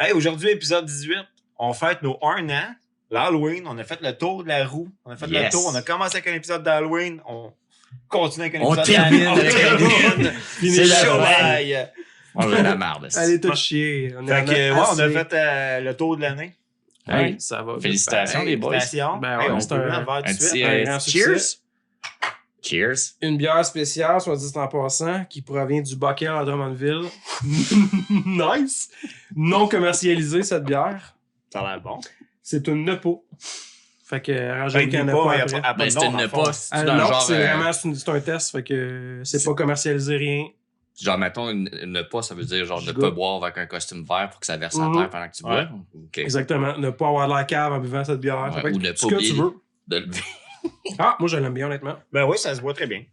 Hey, aujourd'hui, épisode 18, on fête nos 1 an. L'Halloween, on a fait le tour de la roue. On a fait le tour. On a commencé avec un épisode d'Halloween. On continue avec un épisode termine avec d'Halloween. C'est la chevalier. On a la marde. Allez, tout chier. On a fait le tour de l'année. Ouais. Ça va. Félicitations, les boys. Félicitations. Ben Hey, ouais, on c'est peut un en faire tout de petit, suite. un grand cheers. succès. Cheers. Une bière spéciale, soit dit en passant, qui provient du Bockel à Drummondville. Nice! Non commercialisée, cette bière. Ça a l'air bon. C'est une Nepo. Fait que rajoutez qu'il y en a pas, pas il y a après. pas- Ben, c'est une pas. C'est dans le Non, genre. c'est vraiment c'est un test. Fait que c'est pas commercialisé rien. Genre, mettons, ne pas, ça veut dire genre ne Je pas goûte. boire avec un costume vert pour que ça verse à Mhm. terre pendant que tu bois. Ouais. Ok. Exactement. Ne pas avoir de la cave en buvant cette bière. Ouais, Ça peut ou être ne ce pas que tu oublier veux. de le Ah, moi je l'aime bien honnêtement. Ben oui, ça se voit très bien.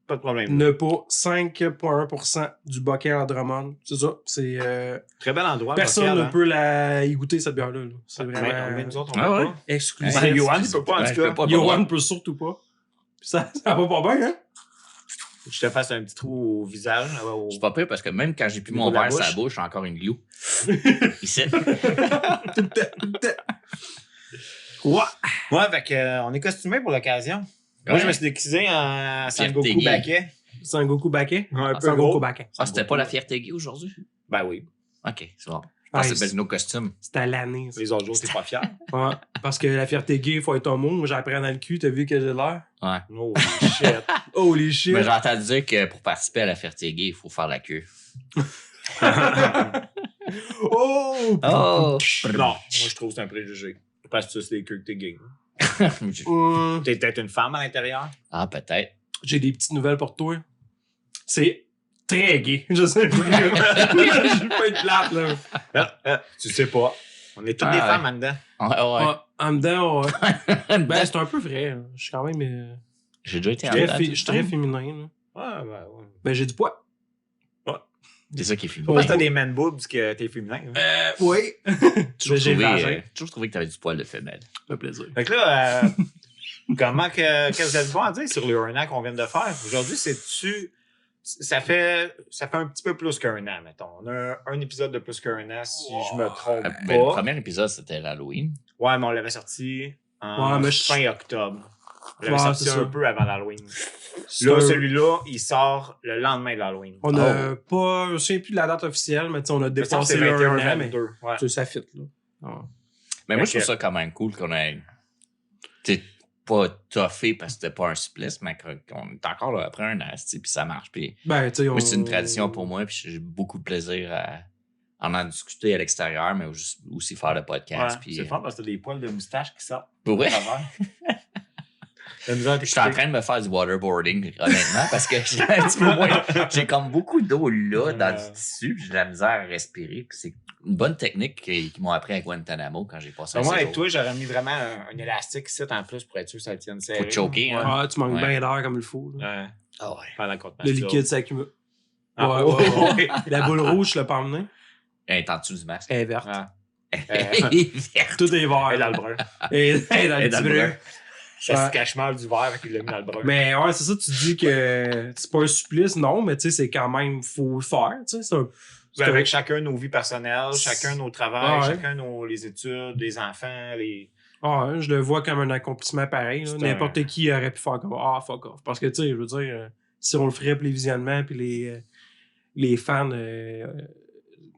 Pas de problème. Ne pas 5,1% du Bockel à Drummond. C'est ça. C'est Très bel endroit. personne Bockel, ne hein. peut y goûter cette bière-là. là. C'est Mais vraiment nous autres, on Ah peut ouais? pas. exclusif. Ben, Johan, il peut pas, en Ouais, tout je peux cas. pas. Johan peut surtout pas. Ça va pas bien, hein? Je te fasse un petit trou au visage. C'est pas pire parce que même quand j'ai plus Au mon niveau de la verre sur la bouche. bouche, j'ai encore une glue. Ici. Ouais. Ouais, fait que, on est costumé pour l'occasion. Moi, Ouais. je me suis déguisé en Fierté Sangoku gay. Baquet. C'est un Goku Baquet. Un peu Sangoku gros. Baquet. Ah, c'était pas la fierté gay aujourd'hui? Ben oui. Ok, c'est bon. Je Ah, pense que c'est nos costumes. C'était à l'année. ça. Les autres jours, t'es pas fier. Ouais. Parce que la fierté gay, il faut être homo. Moi, j'ai appris dans le cul. T'as vu que j'ai l'air? Ouais. Oh shit. Holy shit. Mais j'ai entendu dire que pour participer à la fierté gay, il faut faire la queue. Oh! Oh! Non, moi, je trouve que c'est un préjugé. Parce que tu sais les queues que t'es gay. T'es peut-être une femme à l'intérieur. Ah, peut-être. J'ai des petites nouvelles pour toi. C'est très gay. Je sais pas. Je vais pas être plate, là. Tu sais pas. On est toutes Ah, des ouais. femmes en dedans. Ouais. En dedans, ouais. Ben, c'est un peu vrai. Hein. Je suis quand même. J'ai déjà été Je en suis dedans, je suis très féminin. Là. Ouais. Ben, j'ai du poids. C'est ça qui est fini. Pas parce que t'as des man boobs que t'es féminin. Hein. Oui. Toujours j'ai le trouvé, vagin. toujours trouvé que t'avais du poil de femelle. Ça fait plaisir. Fait que là, qu'est-ce que vous avez bon à dire sur le 1 an qu'on vient de faire? Aujourd'hui, ça fait un petit peu plus qu'un an, mettons. On a un épisode de plus qu'un an, si je me trompe Ben, le pas. premier épisode, c'était l'Halloween. Ouais, mais on l'avait sorti en Ouais, mais fin octobre. On l'avait Ouais, sorti c'est un ça. peu avant l'Halloween. C'est Là, un- celui-là, il sort le lendemain de l'Halloween. On a pas. Je me souviens plus de la date officielle, mais tu sais, on a Me semble que dépassé c'est le 21, 1 an, mais 22. Ouais. tu sais, ça fit, là. Mais moi, je Ok. trouve ça quand même cool qu'on ait. T'sais, pas toffé parce que c'était pas un supplice, mais qu'on est encore là après un an, puis ça marche. Puis Ben, tu sais, moi, c'est une tradition pour moi, puis j'ai beaucoup de plaisir à en discuter à l'extérieur, mais aussi faire le podcast. Ouais, Puis, c'est fun parce que t'as des poils de moustache qui sortent. Pour vrai? à travers. La misère à Je suis en t'écouter. train de me faire du waterboarding, honnêtement, parce que j'ai un petit peu moins. J'ai comme beaucoup d'eau là dans du tissu, puis j'ai de la misère à respirer. Puis c'est une bonne technique qu'ils m'ont appris à Guantanamo quand j'ai passé un Moi, avec séjour. toi, j'aurais mis vraiment un élastique ici en plus pour être sûr que ça tienne serré. Pour te choquer, hein. Ah, tu manques Ouais. bien d'air comme il faut. Là. Ouais. Ah ouais. Pendant qu'on te Le masturbe. liquide s'accumule. Ah, Ouais, ouais. ouais. La boule rouge, je l'ai pas emmené. Elle est en dessous du masque. Elle est verte. Ah. Elle est verte. Tout est vert. Et dans le brun. Et dans Et le dans petit le brun. brun. Ça se cache mal du verre qu'il l'a mis dans le brun. Mais ouais, c'est ça, tu dis que c'est pas un supplice, non, mais tu sais, c'est quand même, faut le faire, tu sais. C'est un. c'est un- Avec chacun nos vies personnelles, chacun nos travails, Ah ouais. chacun les études, les enfants, les. Ah, je le vois comme un accomplissement pareil. là. C'est N'importe qui aurait pu faire comme fuck off. Parce que, tu sais, je veux dire, si on le ferait pour les visionnements puis les fans,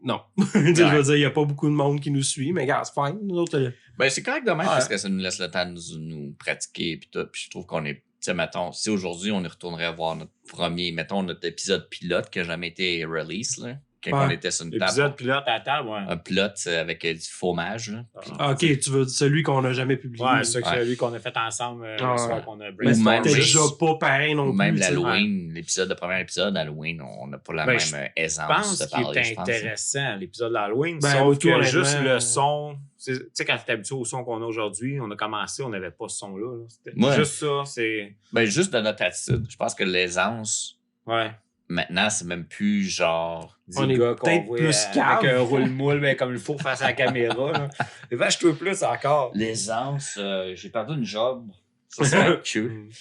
non. Tu sais, je veux dire, il n'y a pas beaucoup de monde qui nous suit, mais gars, c'est fine. Nous autres, Ben, c'est correct demain Ouais. parce que ça nous laisse le temps de nous pratiquer puis tout. Puis je trouve qu'on est. Tu sais, mettons, si aujourd'hui on y retournerait voir notre premier, mettons, notre épisode pilote qui n'a jamais été release, là, quand Ouais. on était sur une L'épisode table. pilote à la table, ouais. Un pilote avec du fromage. Là. Puis, ah, ok, tu veux dire celui qu'on n'a jamais publié. Ouais, c'est Ouais. celui qu'on a fait ensemble Ah, le soir ouais. qu'on a Mais Ou même c'était juste- déjà pas pareil non ou même plus. tu sais. l'Halloween, l'épisode, le premier épisode d'Halloween, on n'a pas la Ben, même je aisance Je pense de qu'il parler, est je pense. intéressant, l'épisode d'Halloween. Ben, sauf oui, que honnêtement, juste le son. Tu sais, quand tu es habitué au son qu'on a aujourd'hui, on a commencé, on n'avait pas ce son-là. Là. C'était Ouais. juste ça. C'est. Ben, juste de notre attitude. Je pense que l'aisance, Ouais. maintenant, c'est même plus genre. On Des est gars qu'on peut-être voit, plus avec calme. un roule-moule ben, comme il faut face à la caméra. Là. Et vache-toi plus encore. L'aisance, j'ai perdu une job. Ça serait cute.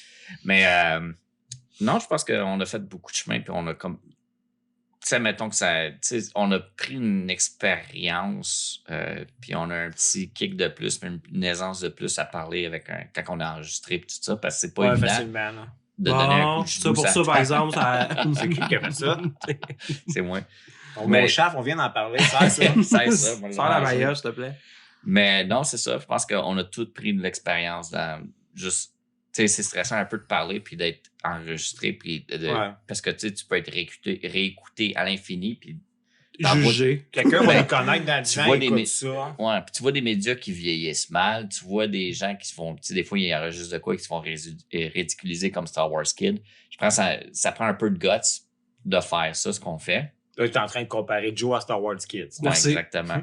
Mais non, je pense qu'on a fait beaucoup de chemin puis on a comme sais, mettons que ça. Tu sais, on a pris une expérience, puis on a un petit kick de plus, mais une aisance de plus à parler quand on a enregistré et tout ça, parce que c'est pas évident facilement. Là. de donner un coup Bon, de ça genou, pour ça, par exemple, ça. C'est qui a fait ça? C'est moi. Mon chef, on vient d'en parler. C'est ça. C'est ça. moi, Sors la maillot, s'il te plaît. Mais non, c'est ça. Je pense qu'on a tous pris de l'expérience dans juste. Tu sais, c'est stressant un peu de parler puis d'être enregistré. Puis parce que tu peux être réécouté à l'infini. Puis Juger. Quelqu'un va le connaître dans 10 ans, écoute ça. Ouais, puis tu vois des médias qui vieillissent mal. Tu vois des gens qui se font. Tu sais, des fois, ils enregistrent de quoi qui se font ridiculiser comme Star Wars Kid. Je pense que ça prend un peu de guts de faire ça, ce qu'on fait. Là, tu es en train de comparer Joe à Star Wars Kids. Ouais, Merci. exactement.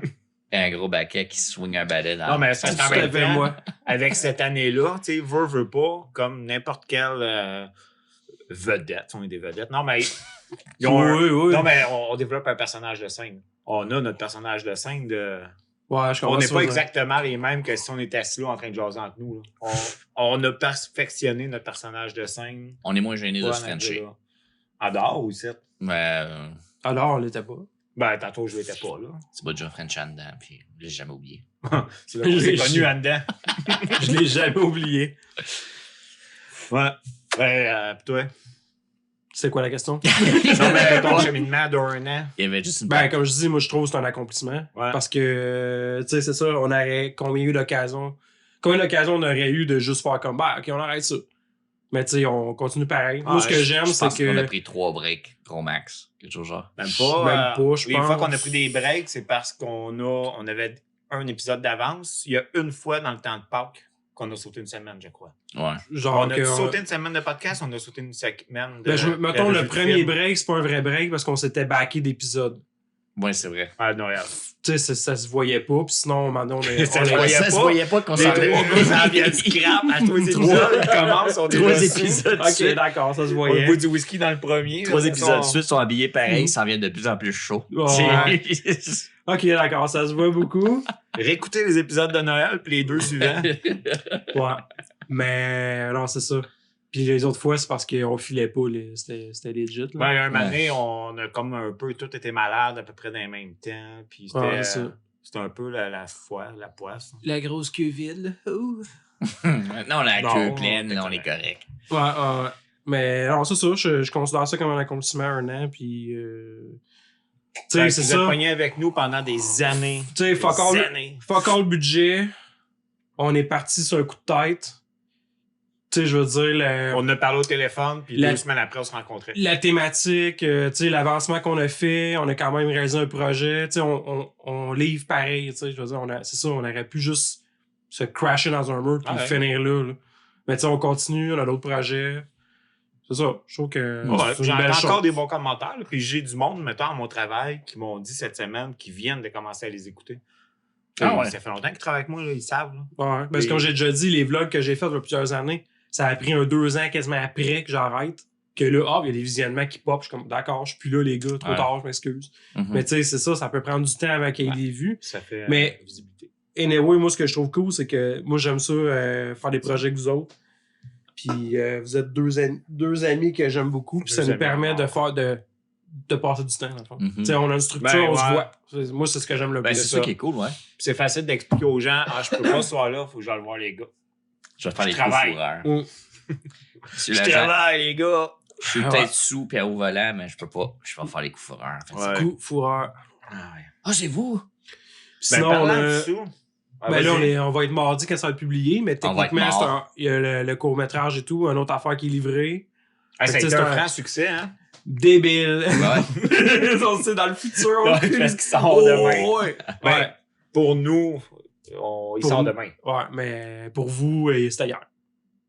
Et un gros baquet qui swing un balai dans. Non, mais ça Tout à fait, moi. avec cette année-là, tu sais, veut pas, comme n'importe quelle vedette, on est des vedettes. Non, mais ils ont Oui. Non, mais on développe un personnage de scène. On a notre personnage de scène de. Ouais, je On comprends n'est ça, pas ouais. exactement les mêmes que si on était assis là en train de jaser entre nous. Là. On a perfectionné notre personnage de scène. On est moins gêné de Pas se en frencher. là. En dehors ou c'est? Mais Alors, on l'était pas. Ben, tantôt, je l'étais pas là. c'est pas déjà French en dedans, puis je l'ai jamais oublié. C'est là que j'ai connu en dedans. Je l'ai jamais oublié. Ouais. Ben, pis toi? C'est quoi la question? Non, mais ton cheminement d'un an. Il y avait juste une Ben, comme je dis, moi, je trouve que c'est un accomplissement. Ouais. Parce que, tu sais, c'est ça, on aurait combien d'occasions on aurait eu de juste faire comme, bah, ok, on arrête ça. Mais, tu sais, on continue pareil. Moi, ce que j'aime, Je c'est pense qu'on a que. pris 3 breaks, gros max. Quelque chose genre. Même pas. Même pas, je les pense. fois qu'on a pris des breaks, c'est parce on avait un épisode d'avance. Il y a une fois dans le temps de Pâques qu'on a sauté une semaine, je crois. Ouais. Genre, On a que, sauté une semaine de podcast, on a sauté une semaine de. ben, mettons, de le revue de premier film. break, c'est pas un vrai break parce qu'on s'était backé d'épisodes. Ouais, c'est vrai. À Noël. Tu sais, ça se voyait pas, puis sinon, maintenant, Ça se voyait Ça pas. se voyait pas qu'on Les s'en trois gars, ça vient du scrap à tous les épisodes. Ils commencent, on 3 est épisodes. Ok, d'accord, ça se On voyait. boit du whisky dans le premier. 3 là, épisodes de ça, suite sont habillés pareil, ils s'en viennent de plus en plus chaud. Ouais. Ok, d'accord, ça se voit beaucoup. Réécoutez les épisodes de Noël, puis les 2 suivants. Ouais. Mais non, c'est ça. Puis les autres fois, c'est parce qu'on filait pas. C'était legit. Là. Ben, un moment donné, on a comme un peu tout été malade à peu près dans le même temps. Puis c'était, Ouais, c'est ça. c'était un peu la poisse. La grosse COVID. non, la Non, queue pleine, t'es on est correct. correct. Ouais. Mais non, c'est ça. Je considère ça comme un accomplissement un an. Puis. Tu sais, c'est Vous êtes ça. pognés avec nous pendant des années. Tu sais, fuck Des all années. le budget. On est parti sur un coup de tête. Tu sais, je veux dire, On a parlé au téléphone, puis 2 semaines après, on se rencontrait. la thématique, tu sais, l'avancement qu'on a fait, on a quand même réalisé un projet, tu sais, on livre pareil, tu sais, je veux dire, c'est ça, on aurait pu juste se crasher dans un mur puis Ouais. finir là. Mais tu sais, on continue, on a d'autres projets. C'est ça, je trouve que c'est une J'ai belle encore chose. des bons commentaires, là, puis j'ai du monde, mettons, à mon travail, qui m'ont dit cette semaine qu'ils viennent de commencer à les écouter. Ah ouais. Ça fait longtemps qu'ils travaillent avec moi, là, ils savent. Là. Ouais, parce que comme j'ai déjà dit, les vlogs que j'ai faits il y a plusieurs années, ça a pris 2 ans quasiment après que j'arrête. Que là, il y a des visionnements qui pop. Je suis comme, d'accord, je suis plus là, les gars, trop Ouais. tard, je m'excuse. Mhm. Mais tu sais, c'est ça peut prendre du temps avant qu'il y ait Ouais. des vues. Ça fait Mais- visibilité. Anyway, moi, ce que je trouve cool, c'est que moi, j'aime ça, faire des projets avec vous autres. Puis vous êtes deux amis que j'aime beaucoup. Puis ça Deux nous amis, permet wow. de faire de passer du temps, dans le fond. Mhm. Tu sais, on a une structure, Ben, on se ouais. voit. Moi, c'est ce que j'aime le Ben, plus. c'est ça qui est cool, ouais. Puis c'est facile d'expliquer aux gens, je peux pas ce soir-là, faut que j'aille voir les gars. Je vais faire les Je coups travaille. fourreurs. Mm. Je Je travaille, les gars. Je suis Ah, peut-être ouais. sous puis au volant, mais je peux pas. Je vais faire les coups fourreurs. En fait. Ouais. Coup, fourreur. Ah, c'est vous? Ben, Sinon, parlant on a- de sous. ben là, on va être mardi quand ça va être publié, mais On va être techniquement, mort. il y a le court-métrage et tout, une autre affaire qui est livrée. Ça a Fait que, été tu sais, un c'est un- franc succès, hein? Débile. Ouais. On sait dans le futur. Ouais, parce qu'il sort demain. Ouais. Ben, Ouais. Pour nous, il Pour sort nous. demain. Ouais, mais pour vous, c'est ailleurs.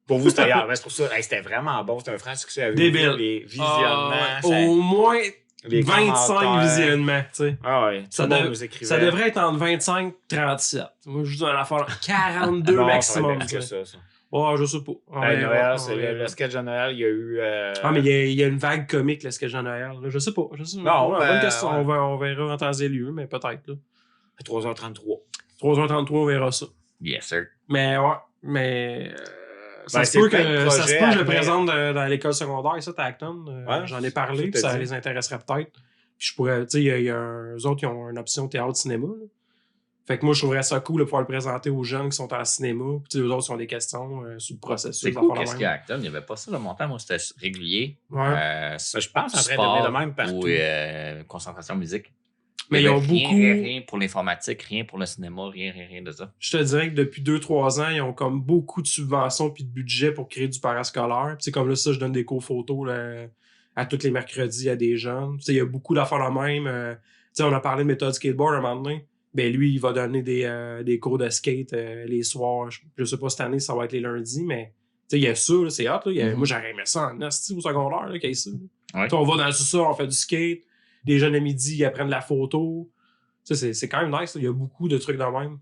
Pour vous, c'était ailleurs. C'est pour ça. Hey, c'était vraiment bon. C'était un franc succès avec Débile. vous. Les visionnements. Au moins les 25 commentaires. visionnements, tu sais. Ah ouais. Ça Tout le monde dev- nous écrivait. Ça devrait être entre 25 et 37. Moi, je dis une affaire 42 Non, maximum. Ça tu va sais. être ça. Ouais, je sais pas. Hey, Noël, On c'est verra. le sketch de Noël, il y a eu. Ah, mais il y a une vague comique, là, ce que j'ai en Noël. Là. Je sais pas. Non, Ouais, ben, bonne question. ouais. On verra en temps et lieu, mais peut-être. Là. 3h33. 3h33, on verra ça. Yes, sir. Mais ouais, mais ça Ben, se c'est peut plein de que ça se projets peut que je le après. présente dans l'école secondaire, ça, à Acton. Ouais, J'en ai parlé, je puis te ça dis. les intéresserait peut-être. Puis je pourrais, tu sais, eux autres, ils ont une option théâtre-cinéma. Là. Fait que moi, je trouverais ça cool de pouvoir le présenter aux jeunes qui sont en cinéma. Puis eux autres, ils ont des questions sur le processus. C'est cool qu'est-ce qu'il y a à Acton. Il n'y avait pas ça le montant. Moi, c'était régulier. Ouais. Je pense en train de devenir de même partout. Ou concentration musique. Mais ils ont rien pour l'informatique, rien pour le cinéma, rien de ça. Je te dirais que depuis 2-3 ans, ils ont comme beaucoup de subventions puis de budget pour créer du parascolaire. Puis c'est comme là, ça, je donne des cours photos là, à tous les mercredis à des jeunes. Il y a beaucoup d'affaires la même. Tu sais, on a parlé de méthode skateboard un moment donné. Ben lui, il va donner des cours de skate les soirs. Je sais pas cette année, ça va être les lundis, mais il y a ça, là, c'est hot. Là. Moi, j'aurais aimé ça en asti au secondaire, là, qu'il y ait ça. Ouais. On va dans tout ça, on fait du skate. Des jeunes à midi, ils apprennent de la photo. C'est quand même nice. Là. Il y a beaucoup de trucs dans le même.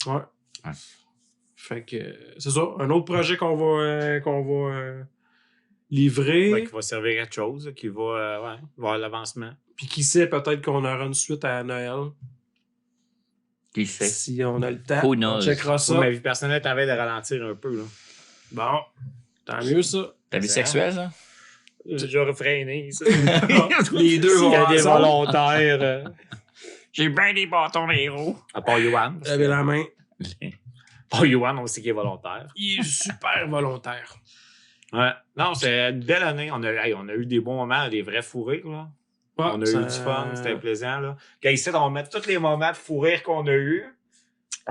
Ouais. Fait que c'est ça. Un autre projet qu'on va livrer. Ouais, qui va servir à quelque chose, qui va voir l'avancement. Puis qui sait, peut-être qu'on aura une suite à Noël. Qui sait? Si on a le temps, Who on knows? checkera ça. Ma vie personnelle t'avait de ralentir un peu. Là. Bon, tant mieux ça. Ta vie sexuelle, ça? J'ai déjà refréné, ça. Les deux S'il y a vont des ensemble. volontaires. J'ai bien des bâtons héros. À part Yohan. J'avais la main. Pas Yohan, on sait qu'il est volontaire. Il est super volontaire. Ouais. Non, c'est une belle année. On a eu des bons moments, des vrais fous rires, là. Ouais, On a eu du fun, c'était plaisant, là. Quand ici, on va mettre tous les moments de fou rire qu'on a eu.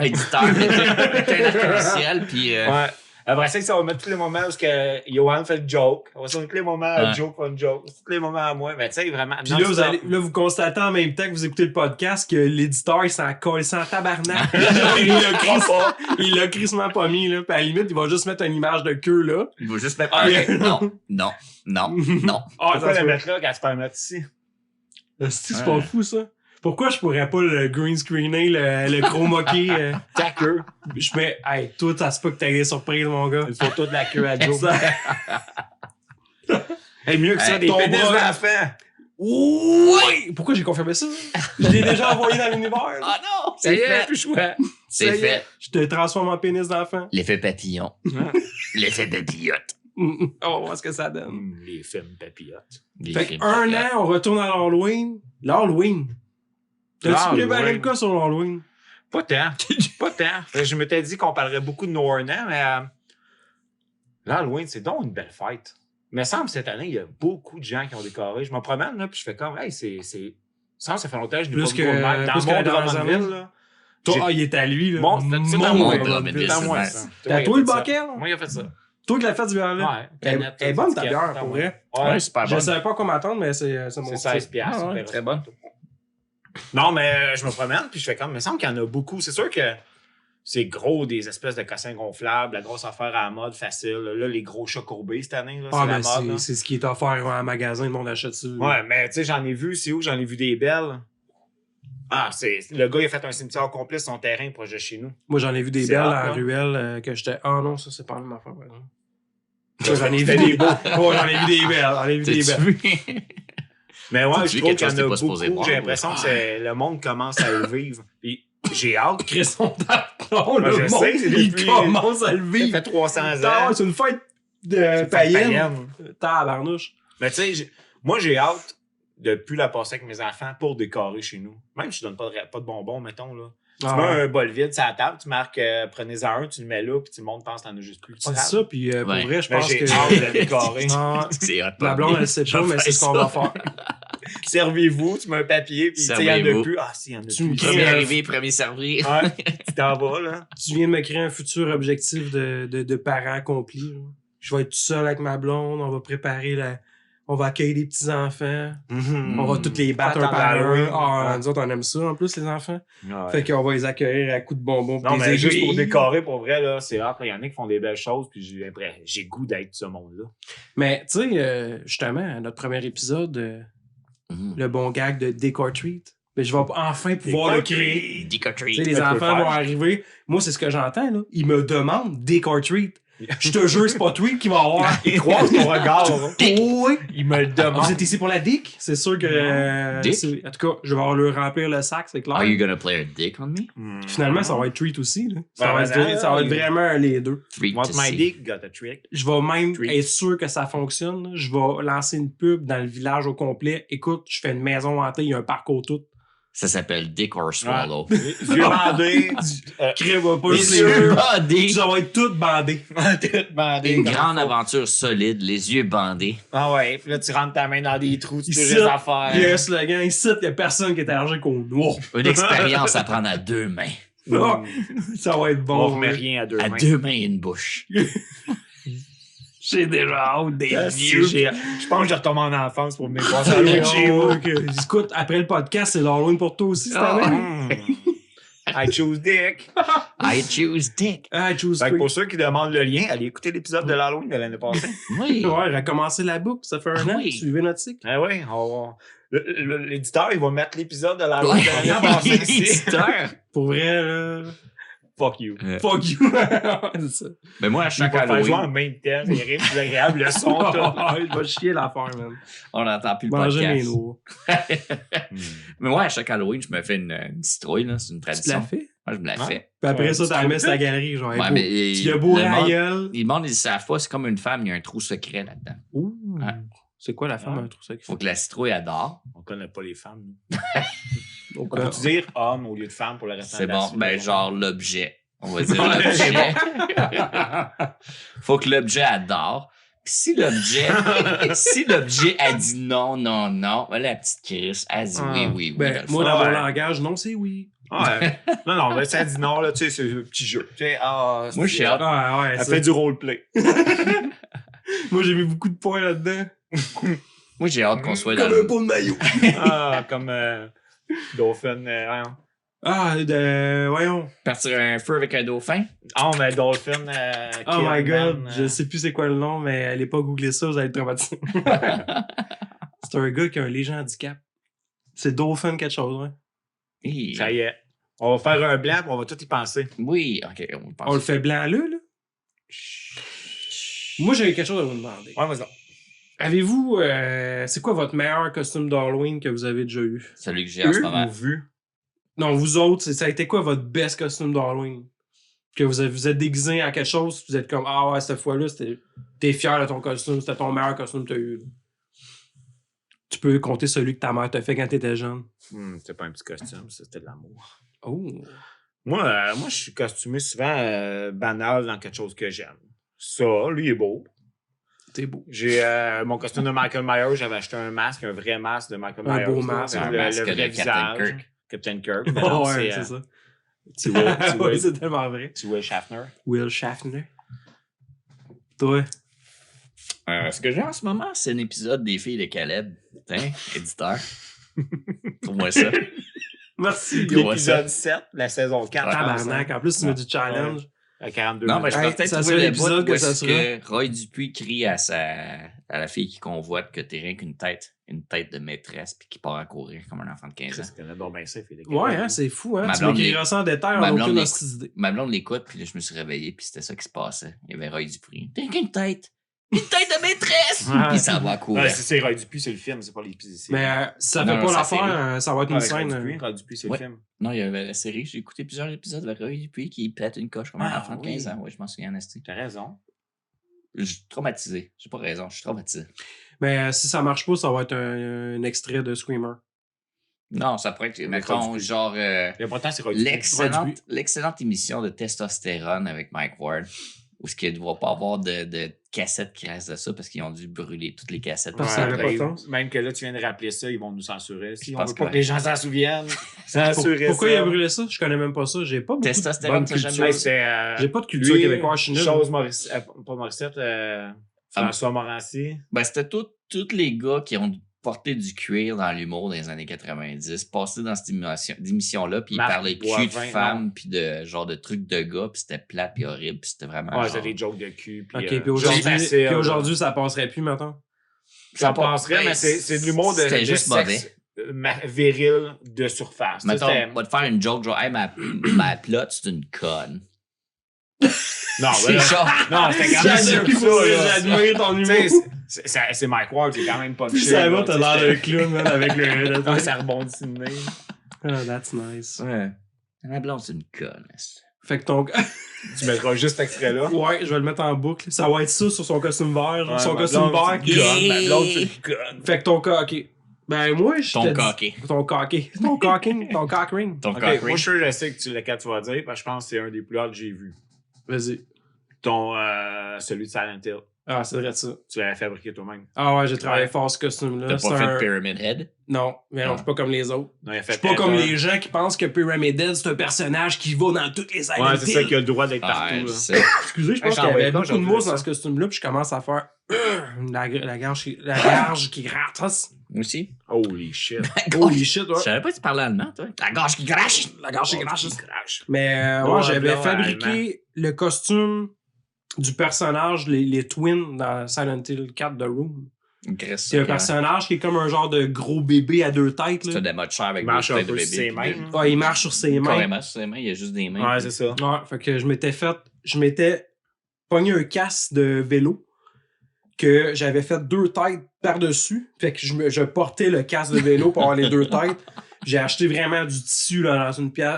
Éditeur, mettez un arc-en-ciel, puis... Ouais. Après ça, on va mettre tous les moments où Yohan fait le joke. On va mettre tous les moments à joke, pas une joke. Tous les moments à moi. Mais tu sais, vraiment. Puis là, vous constatez en même temps que vous écoutez le podcast que l'éditeur, il s'en colle, il s'en tabarnak. Il l'a crissement pas mis, là. Puis à la limite, il va juste mettre une image de queue, là. Il va juste mettre non. Ah, pourquoi la mettre là quand tu peux la mettre ici? C'est pas fou, ça. Pourquoi je pourrais pas le green screener, le chroma-key? Ta queue. Je mets, hey, toi, ça se peut que t'aies des surprises, mon gars. Une photo de la queue à Joe. Hey, mieux que ça, des pénis d'enfants. Oui! Pourquoi j'ai confirmé ça? Je l'ai déjà envoyé dans l'univers. Ah non! C'est fait. Plus choix. C'est fait. Je te transforme en pénis d'enfant. L'effet papillon. L'effet papillote. On va voir ce que ça donne. Les films papillotes. Fait qu'un an, on retourne à l'Halloween. L'Halloween. T'as-tu préparé le cas sur l'Halloween? Pas tant. Pas tant. Je m'étais dit qu'on parlerait beaucoup de nos 1 an, mais l'Halloween, c'est donc une belle fête. Mais il me semble cette année, il y a beaucoup de gens qui ont décoré. Je me promène, là, puis je fais comme, hey, ça fait longtemps que je n'ai pas vu de même. Dans mon Drummondville, là. Toi, il est à lui, là. Bon, c'est dans moi. Drummondville. C'est dans moi, ça. T'as toi le bucket, là? Moi, il a fait ça. Toi qui l'as fait du bière, là? Ouais. Elle est bonne, ta bière, pour vrai. Ouais, super Je bon. savais pas comment m'attendre, mais c'est mon c'est 16 piastres. Ah ouais, très bonne. Non, mais je me promène, puis je fais comme, il me semble qu'il y en a beaucoup. C'est sûr que c'est gros, des espèces de cossins gonflables, la grosse affaire à la mode facile. Là, les gros chats courbés cette année, là, c'est la mode. Là. C'est ce qui est offert en magasin, le monde achète ça. Ouais, mais tu sais, j'en ai vu, c'est où? J'en ai vu des belles. Ah, le gars, il a fait un cimetière complet sur son terrain proche de chez nous. Moi, j'en ai vu des C'est belles hot, en là. ruelle que j'étais. Ah non, ça, c'est pas la même affaire. Ouais. J'en ai vu C'était des beaux. j'en ai vu des belles. J'en ai vu des belles. Mais ouais, Tu je veux trouve quelque qu'il y en chose a que t'es pas supposé beaucoup. voir, J'ai l'impression que le monde commence à le vivre. Puis j'ai hâte. Cresson non, Moi, le je monde, sais, c'est il depuis- commence à le Ça vivre. fait 300 ans. Ah, c'est une fête de païenne. Tabarnouche. Mais tu sais, moi, j'ai hâte de plus la passer avec mes enfants pour décorer chez nous. Même si je donne pas de bonbons, mettons, là. Tu mets un bol vide sur la table, tu marques prenez-en un, tu le mets là, puis tout le monde pense que t'en as juste plus. C'est ça, puis pour Ouais. vrai, je Mais pense j'ai que. hâte de décorer. Ah, C'est hot, la blonde, elle sait pas, mais c'est ce qu'on va faire. Servez-vous, tu mets un papier, puis tu sais, il y en a Servez-vous. plus. Ah, si, il y en a Tu me plus. crées Premier un- arrivé, premier servi. Ouais, tu t'en vas, là. Tu viens de me créer un futur objectif de parent accompli. Là. Je vais être tout seul avec ma blonde, on va préparer on va accueillir des petits-enfants, on va tous les battre un Attendre par un. Halloween. Ah, Ouais. nous autres, on aime ça en plus, les enfants. Ouais. Fait qu'on va les accueillir à coups de bonbons. pis Non, des mais juste aiguilles. pour décorer, pour vrai, là, c'est rare. Il y en a qui font des belles choses, puis j'ai goût d'être ce monde-là. Mais tu sais, justement, à notre premier épisode, le bon gag de Dick or Treat, ben, je vais enfin pouvoir le créer. Dick or Tu sais, treat. les Ça peut enfants faire. vont arriver. Moi, c'est ce que j'entends, là. Ils me demandent Dick or Treat. Je te jure, c'est pas Tweet qui va avoir. Il croise ton regard. Oui. Il me le demande. Vous êtes ici pour la dick? C'est sûr que... Dick? En tout cas, je vais leur remplir le sac, c'est clair. Are you gonna play a dick on me? Finalement, ça va être Treat aussi. Là. Ça, Ben, va être vraiment les deux. Treat What to my see. dick got a trick. Je vais même Treat. être sûr que ça fonctionne. Là. Je vais lancer une pub dans le village au complet. Écoute, je fais une maison hantée, il y a un parcours tout. Ça s'appelle Dick or Swallow. Yeux bandés. Crève pas Les juste yeux bandés. Ça va être tout bandé. Tout bandé. Une comme grande faut. aventure solide, les yeux bandés. Ah ouais, puis là, tu rentres ta main dans des trous, tu peux Ici, juste à faire. il y a un slogan ici, il y a personne qui est allergique au noir. Une expérience à prendre à 2 mains. Ah, ça va être On bon. remet là. rien à deux À mains. 2 mains et une bouche. J'ai déjà hâte des Ah, vieux. Je pense que je retombe en enfance pour venir passer Halloween chez vous. Écoute, après le podcast, c'est l'Halloween pour toi aussi cette Ah. année. I choose Dick. I choose Dick. Ah, choose Fait que Tweet. pour ceux qui demandent le lien, allez écouter l'épisode de l'Halloween de l'année passée. Oui. Ouais, recommencer la boucle, ça fait un an. Oui. Suivez notre cycle. Ah oui, l'éditeur, il va mettre l'épisode de l'Halloween de l'année passée ici. Éditeur. Pour vrai, là. Fuck you. Fuck you. C'est ça. Mais moi, à Il chaque va faire jouer en Halloween, même temps, c'est terrible, plus agréable, le son, tout. Il va chier l'affaire, man. on n'entend plus le Manger mes podcast. noix. Mais moi, à chaque Halloween, je me fais une citrouille, là. C'est une Tu te la tradition. fais? Moi, je me la Ouais. fais. Puis après Ouais, ça, tu t'as la trouves mets sur ça? la galerie, genre. Ouais, mais Tu as beau le à monde- gueule. Le monde, ils savent pas, c'est comme une femme, il y a un trou secret là-dedans. Ouh. Ouais. C'est quoi la femme, un trou ça Faut que la citrouille adore. On connaît pas les femmes. nous. Donc, On peut-tu dire homme au lieu de femme pour le restant C'est de la bon. suite? Ben, genre l'objet. On va dire l'objet. Faut que l'objet adore. Puis si l'objet a dit non, non, non, ben, la petite Chris a dit oui, oui, oui. Ben, dans le moi, fond. dans mon Ouais. langage, non, c'est oui. Ouais. Non, non, mais ça dit non, là, tu sais, c'est un petit jeu. Tu sais, ah, Moi, je suis hâte. Ah, ouais, Elle ça. fait du roleplay. Moi, j'ai mis beaucoup de points là-dedans. Moi, j'ai hâte qu'on soit dans Comme un le... pot de maillot. Ah, comme Dolphin. Voyons. Ah, voyons. Partir un feu avec un dauphin. Ah, mais Dolphin. Oh my god, Kidman, je sais plus c'est quoi le nom, mais allez pas googler ça, vous allez être traumatisé. C'est un gars qui a un léger handicap. C'est Dauphin quelque chose, ouais. Hi. Ça y est. On va faire un blanc, puis on va tout y penser. Oui, ok, on pense. On le fait blanc là, là? Moi, j'avais quelque chose à vous demander. Ouais, vas-y. Avez-vous... c'est quoi votre meilleur costume d'Halloween que vous avez déjà eu? Celui que j'ai en ce moment. Ou vu. Non, vous autres, ça a été quoi votre best costume d'Halloween? Que vous êtes déguisé en quelque chose, vous êtes comme, ah ouais, cette fois-là, t'es fier de ton costume, c'était ton meilleur costume que t'as eu. Là. Tu peux compter celui que ta mère t'a fait quand t'étais jeune. C'était pas un petit costume, ça, c'était de l'amour. Oh. Moi, je suis costumé souvent banal dans quelque chose que j'aime. Ça, lui, il est beau. T'es beau. J'ai mon costume de Michael Myers, j'avais acheté un masque, un vrai masque de Michael Un Myers. beau là, masque. avec Un le masque vrai de Captain visage. Kirk. Captain Kirk. Ben non, ouais, c'est ça. T-Will C'est tellement vrai. Schaffner. Will Schaffner. Toi. Ce que j'ai en ce moment, c'est un épisode des filles de Caleb. Tiens, éditeur. Trouve-moi ça. Merci. Yo. L'épisode 7, la saison 4. Tabarnak. En plus, tu mets du challenge. À 42 Non, mais je Hey, peux peut-être ça trouver serait le bout l'épisode où que est-ce ça sera. que Roy Dupuis crie à la fille qui convoite que t'es rien qu'une tête de maîtresse puis qui part à courir comme un enfant de 15 ans. Chris connaît donc bien ça, il fait des Ouais, hein, c'est fou, hein. Ma Tu blonde m'écriras ça en détail, on ma a blonde aucune les- hostie d'idée. Ma blonde l'écoute, puis là, je me suis réveillé, puis c'était ça qui se passait. Il y avait Roy Dupuis. T'es qu'une tête! Une tête de maîtresse! Ouais. Puis ça va courir. Ouais, c'est Roy Dupuis, c'est le film, c'est pas l'épisode. Mais si ça Non, fait non, pas ça l'affaire, ça va être une scène. Roy Dupuis, c'est Ouais. le film. Non, il y avait la série. J'ai écouté plusieurs épisodes avec Roy Dupuis qui pète une coche comme un Ah, enfant de oui. 15 ans. Oui, je m'en souviens, Nasty. T'as raison. Je suis traumatisé. J'ai pas raison, je suis traumatisé. Mais si ça marche pas, ça va être un extrait de Screamer. Non, ça pourrait être, Roy mettons, Dupuis. genre... L'important, c'est Roy Dupuis. L'excellente émission de Testostérone avec Mike Ward, où ce qu'il ne doit pas avoir de cassettes qui restent de ça parce qu'ils ont dû brûler toutes les cassettes. Parce que ça Ouais, avait pas de ben, sens. même que là, tu viens de rappeler ça, ils vont nous censurer. Si Je on pense veut pas que que les gens s'en souviennent, censurer Pourquoi ça. il a brûlé ça? Je connais même pas ça. J'ai pas beaucoup de Testostérone, bonne t'as jamais culture. Ouais, c'est, J'ai pas de culture lui, québécoise. Je suis nul. Chose Morissette, pas Morissette, François Morancy. Ben, c'était tous les gars qui ont porté du cuir dans l'humour dans les années 90, passés dans cette émission-là, puis ils Marc parlaient cul de Boivin, femmes, puis de genre de trucs de gars, puis c'était plat, puis horrible, puis c'était vraiment. Ouais, genre- c'était des jokes de cul. Ok, Puis, puis aujourd'hui, facile, ça passerait plus maintenant. ça passerait, mais c'est de l'humour de C'était juste sexe viril de surface. Mettons, C'était- on va te faire une joke, genre, hey, ma plot, c'est une conne. Non, C'est genre. non, c'était quand même J'admire mieux que ça, là. j'admire ton Tu sais, humour. c'est Mike Ward, c'est quand même pas Plus chill, ça là, va, tu t'as sais, l'air d'un clown, man, avec le. Ah, ça rebondit sur le nez. Ah, that's nice. Ouais. Ma blonde, c'est une conne. Fait que ton. Tu mettras juste cet extrait-là. Ouais, je vais le mettre en boucle. Ça va être ça sur son costume vert. Genre, Ouais, son ma costume blonde, vert. c'est une conne, ma blonde, c'est Yeah. une conne. Fait que ton cas, ok. Ben, moi, je Ton te dis- coquet. Ton coquet. Ton cocking. Ton cock ring. Ton Ok, cock moi, ring. je sais que lequel tu vas dire, parce que je pense que c'est un des plus hauts que j'ai vu. Vas-y. Celui de Silent Hill. Ah, c'est vrai de ça. Tu l'avais fabriqué toi-même. Ah ouais, j'ai travaillé Ouais. fort ce costume-là. T'as C'est pas fait un- Pyramid Head? Non, mais non, Ah. je suis pas comme les autres. Non, il a Je fait suis pas comme Heather. les gens qui pensent que Pyramid Head, c'est un personnage qui va dans toutes les Silent Ouais, c'est ça Hill. qui a le droit d'être Ah, partout. je là. sais. Excusez, je Hey, pense j'en qu'il y voyais avait pas beaucoup de aujourd'hui mousse de dans ça. ce costume-là, puis je commence à faire la gorge qui gratte. Moi aussi. Holy shit. Holy shit, ouais. Je savais pas que tu parlais allemand, toi. La gorge qui crache. La gorge qui gratte. Crash. Mais Ouais, ouais, j'avais blanc, fabriqué le costume du personnage, les twins dans Silent Hill 4 The Room. C'est un personnage qui est comme un genre de gros bébé à deux têtes. C'est Là. des modes chers avec Il marche deux un têtes de peu bébé. sur ses puis mains. deux- Ouais, il marche sur ses mains. Carrément sur ses mains, il y a juste des mains. Ouais, c'est ça. Ouais, fait que je m'étais pogné un casque de vélo que j'avais fait deux têtes par-dessus. Fait que je portais le casque de vélo pour avoir les deux têtes. J'ai acheté vraiment du tissu là,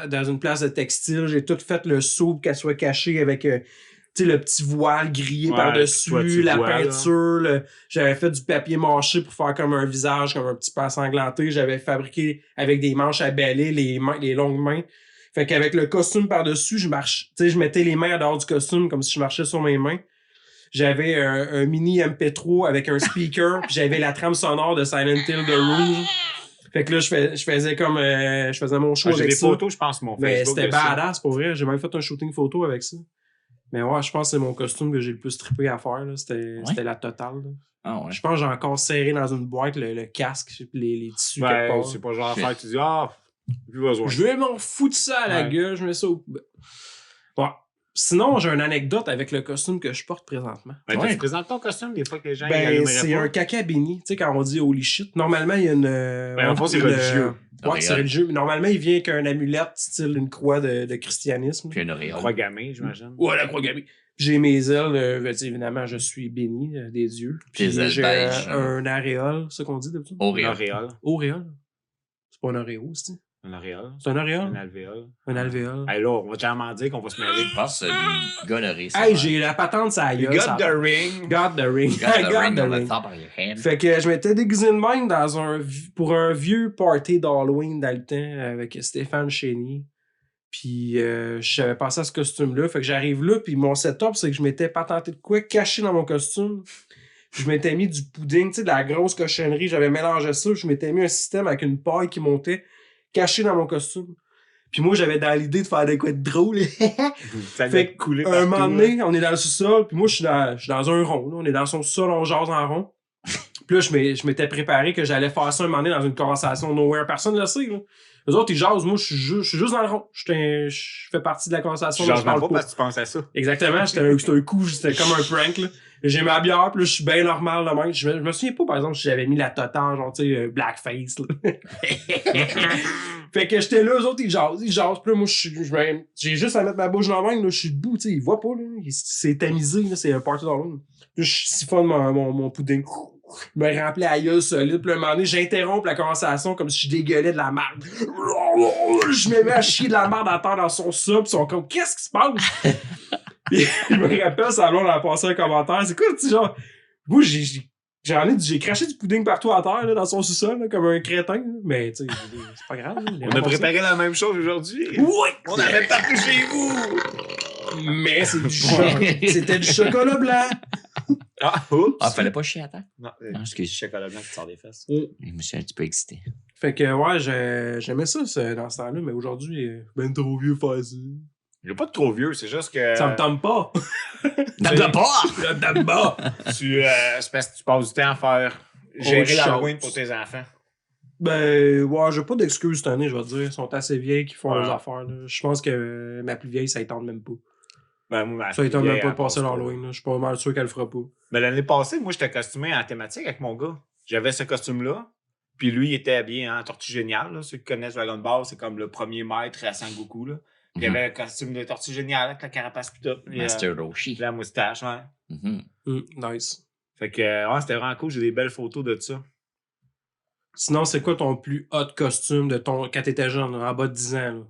dans une place de textile. J'ai tout fait le saut pour qu'elle soit cachée avec tu sais, le petit voile grillé Ouais, par-dessus, toi, tu la vois, là. peinture. J'avais fait du papier mâché pour faire comme un visage, comme un petit peu ensanglanté. J'avais fabriqué avec des manches à balai, les longues mains. Fait qu'avec le costume par-dessus, je mettais les mains dehors du costume comme si je marchais sur mes mains. J'avais un mini MP3 avec un speaker, puis j'avais la trame sonore de Silent Hill The Room. Fait que là, je faisais comme je faisais mon show J'ai avec des ça. photos, je pense, sur mon Mais Facebook. c'était de ça. badass pour vrai. J'ai même fait un shooting photo avec ça. Mais ouais, je pense que c'est mon costume que j'ai le plus trippé à faire. Là. C'était la totale. Là. Ah ouais. Je pense que j'ai encore serré dans une boîte le casque et les tissus quelque Ben, part. c'est pas genre affaire que tu dis, plus besoin. Je vais m'en foutre ça à la Ouais. gueule, je mets ça au... Ouais. Sinon, j'ai une anecdote avec le costume que je porte présentement. Ben, Ouais. tu présentes ton costume des fois que les gens ils Ben, allumeraient c'est pas. un caca béni. Tu sais, quand on dit holy shit, normalement, il y a une. Ben, en fond, c'est religieux. Ouais, c'est religieux. Mais normalement, il vient avec un amulette, style une croix de christianisme. Puis une auréole. Croix gammée, j'imagine. Ouais, la croix gammée. J'ai mes ailes, évidemment, je suis béni des dieux. Puis Tes ailes j'ai beiges. un aréole, c'est ça qu'on dit d'habitude? Un Auréole. auréole. Auréole? C'est pas un auréole, c'est Un auréole. C'est un Un auréole? alvéole. Un alvéole. Hey, là, on va clairement dire qu'on va se mêler. Je pense que c'est une gonorrhée. ça. Hey, j'ai la patente, ça You gueule. got ça- the ring. Got the ring. You got the Got ring the on the ring. top of your head. Fait que je m'étais déguisé de même pour un vieux party d'Halloween dans le temps avec Stéphane Chénier. Puis j'avais passé à ce costume-là. Fait que j'arrive là, puis mon setup, c'est que je m'étais patenté de quoi caché dans mon costume. Puis je m'étais mis du pudding, tu sais, de la grosse cochonnerie. J'avais mélangé ça. Je m'étais mis un système avec une paille qui montait caché dans mon costume. Puis moi, j'avais dans l'idée de faire des quoi de drôle. Ça Fait doit couler Un partout. moment donné, on est dans le sous-sol, puis moi, je suis dans un rond. Là. On est dans son sous-sol, on jase en rond. Puis là, je m'étais préparé que j'allais faire ça un moment donné dans une conversation nowhere. Personne ne le sait. Là. Eux autres, ils jasent. Moi, je suis juste dans le rond. Je fais partie de la conversation. Tu mais changes je parle pas pas. parce que tu penses à ça. Exactement. C'était un coup. C'était comme un prank. Là. J'ai ma bière, puis là, je suis bien normal. Là, même. Je me souviens pas, par exemple, si j'avais mis la totale, genre, tu sais, blackface. Là. Fait que j'étais là, eux autres, ils jasent. Puis là, moi, j'ai juste à mettre ma bouche dans la main. Là, je suis debout, tu sais. Ils voient pas. Là. C'est tamisé. Là, c'est un party d'Halloween. Là, je siphonne mon pudding. Je me remplis la gueule solide. Puis là, un moment donné, j'interromps la conversation comme si je dégueulais de la merde. Je me mets à chier de la merde à terre dans son sub. Ils sont comme, qu'est-ce qui se passe? Puis je me rappelle, ça on a passé un commentaire. C'est quoi, tu sais, genre, moi, j'ai craché du pudding partout à terre, là, dans son sous-sol, là, comme un crétin. Là. Mais, tu sais, c'est pas grave. Là, On a préparé la même chose aujourd'hui. Oui! On avait pas touché chez vous. Mais c'était du chocolat blanc. Ah, oups. Ah, fallait pas chier à terre. Non, Non, excuse. chocolat blanc qui sort des fesses. Je me suis un petit peu excité. Fait que, ouais, j'aimais ça dans ce temps-là, mais aujourd'hui, ben trop vieux pour faire ça. Il est pas de trop vieux, c'est juste que. Ça me tente pas. T'as pas! Ça me tente pas. C'est parce que tu passes du temps à faire gérer Autre l'Halloween chose. pour tes enfants. Ben, ouais, j'ai pas d'excuses cette année, je vais te dire. Ils sont assez vieilles qui font Ouais. leurs affaires. Là. Je pense que ma plus vieille, ça y tente même pas. Ben, moi, Ça y tente même pas de elle passer passe l'Halloween. là. Je suis pas mal sûr qu'elle le fera pas. Mais l'année passée, moi, j'étais costumé en thématique avec mon gars. J'avais ce costume-là. Puis lui, il était habillé en Tortue Géniale. Là. Ceux qui connaissent Dragon Ball, c'est comme le premier maître à Sangoku. Là. Il y avait le costume de Tortue Géniale avec la carapace pis tout. Master Roshi. La moustache, ouais. Nice. Fait que, ouais, c'était vraiment cool. J'ai des belles photos de ça. Sinon, c'est quoi ton plus hot costume de ton quand t'étais jeune, en bas de 10 ans? Là?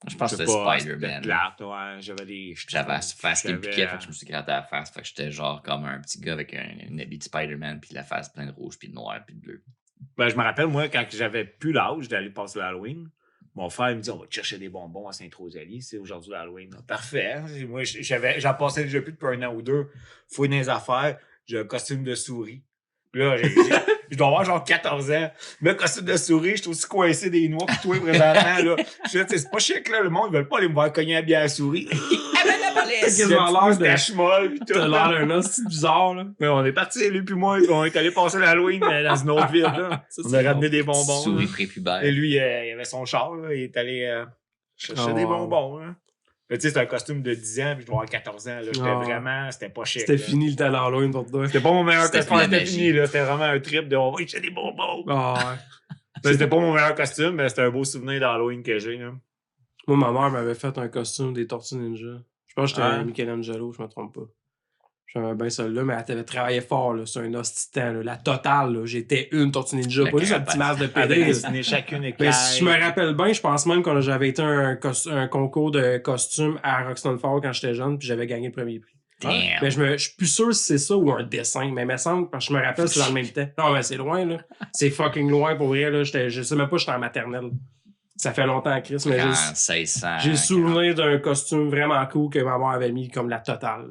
Je pense que Je c'était sais pas, Spider-Man. c'était plate, ouais. J'avais des... J'avais la face qui me piquait, fait J'avais- que je me suis gratté à la face. Fait que j'étais genre comme un petit gars avec un habit de Spider-Man, puis la face pleine de rouge, puis de noir, puis de bleu. Ben, je me rappelle, moi, quand j'avais plus l'âge d'aller passer l'Halloween, mon frère il me dit on va te chercher des bonbons à Sainte-Rosalie, c'est aujourd'hui l'Halloween. Parfait. Moi, j'en passais déjà plus depuis un an ou deux. Fouille dans les affaires, j'ai un costume de souris. Puis là, je dois avoir genre 14 ans. Mais le costume de souris, je suis aussi coincé des noix que toi présentement. Là. Je dis, c'est pas chic, là. Le monde, ils veulent pas aller me voir cogner à bière à souris. T'as quasiment l'air de... molle, pis tout. T'as l'air d'un hostie bizarre, là. Mais on est partis, lui puis moi, on est allé passer l'Halloween dans une autre ville. Là. Ça, On c'est a ramené bon. des bonbons. Souris là. prépubère. Et lui, il avait son char, là, il est allé chercher Oh, des wow. bonbons. Là. Mais tu sais, c'est un costume de 10 ans, puis je dois avoir 14 ans. Là. J'étais Oh. vraiment, c'était pas chic. C'était là. fini le temps d'Halloween pour toi. C'était pas mon meilleur C'était costume, plus la c'était magie. fini. Là. C'était vraiment un trip de on va chercher des bonbons. Ah, ouais. Mais c'était pas mon meilleur costume, mais c'était un beau souvenir d'Halloween que j'ai. Là. Moi, ma mère m'avait fait un costume des Tortues Ninja. Je pense que j'étais Ah. Michelangelo, je me trompe pas. J'avais bien celle-là, mais elle t'avait travaillé fort, là. C'est un hostie de temps, là. La totale, là. J'étais une Tortue Ninja, La pas juste un carapace. petit masque de Elle avait PD. dessiné chacune et Mais si je me rappelle bien, je pense même que j'avais été un concours de costumes à Roxton Fall quand j'étais jeune, puis j'avais gagné le premier prix. Damn. Mais je suis plus sûr si c'est ça ou un dessin, mais il me semble, parce que je me rappelle, c'est dans le même temps. Non, mais c'est loin, là. C'est fucking loin pour vrai, là. Je sais même pas, j'étais en maternelle. Ça fait longtemps, Chris, mais Quand j'ai 1600. le souvenir d'un costume vraiment cool que ma mère avait mis comme la totale.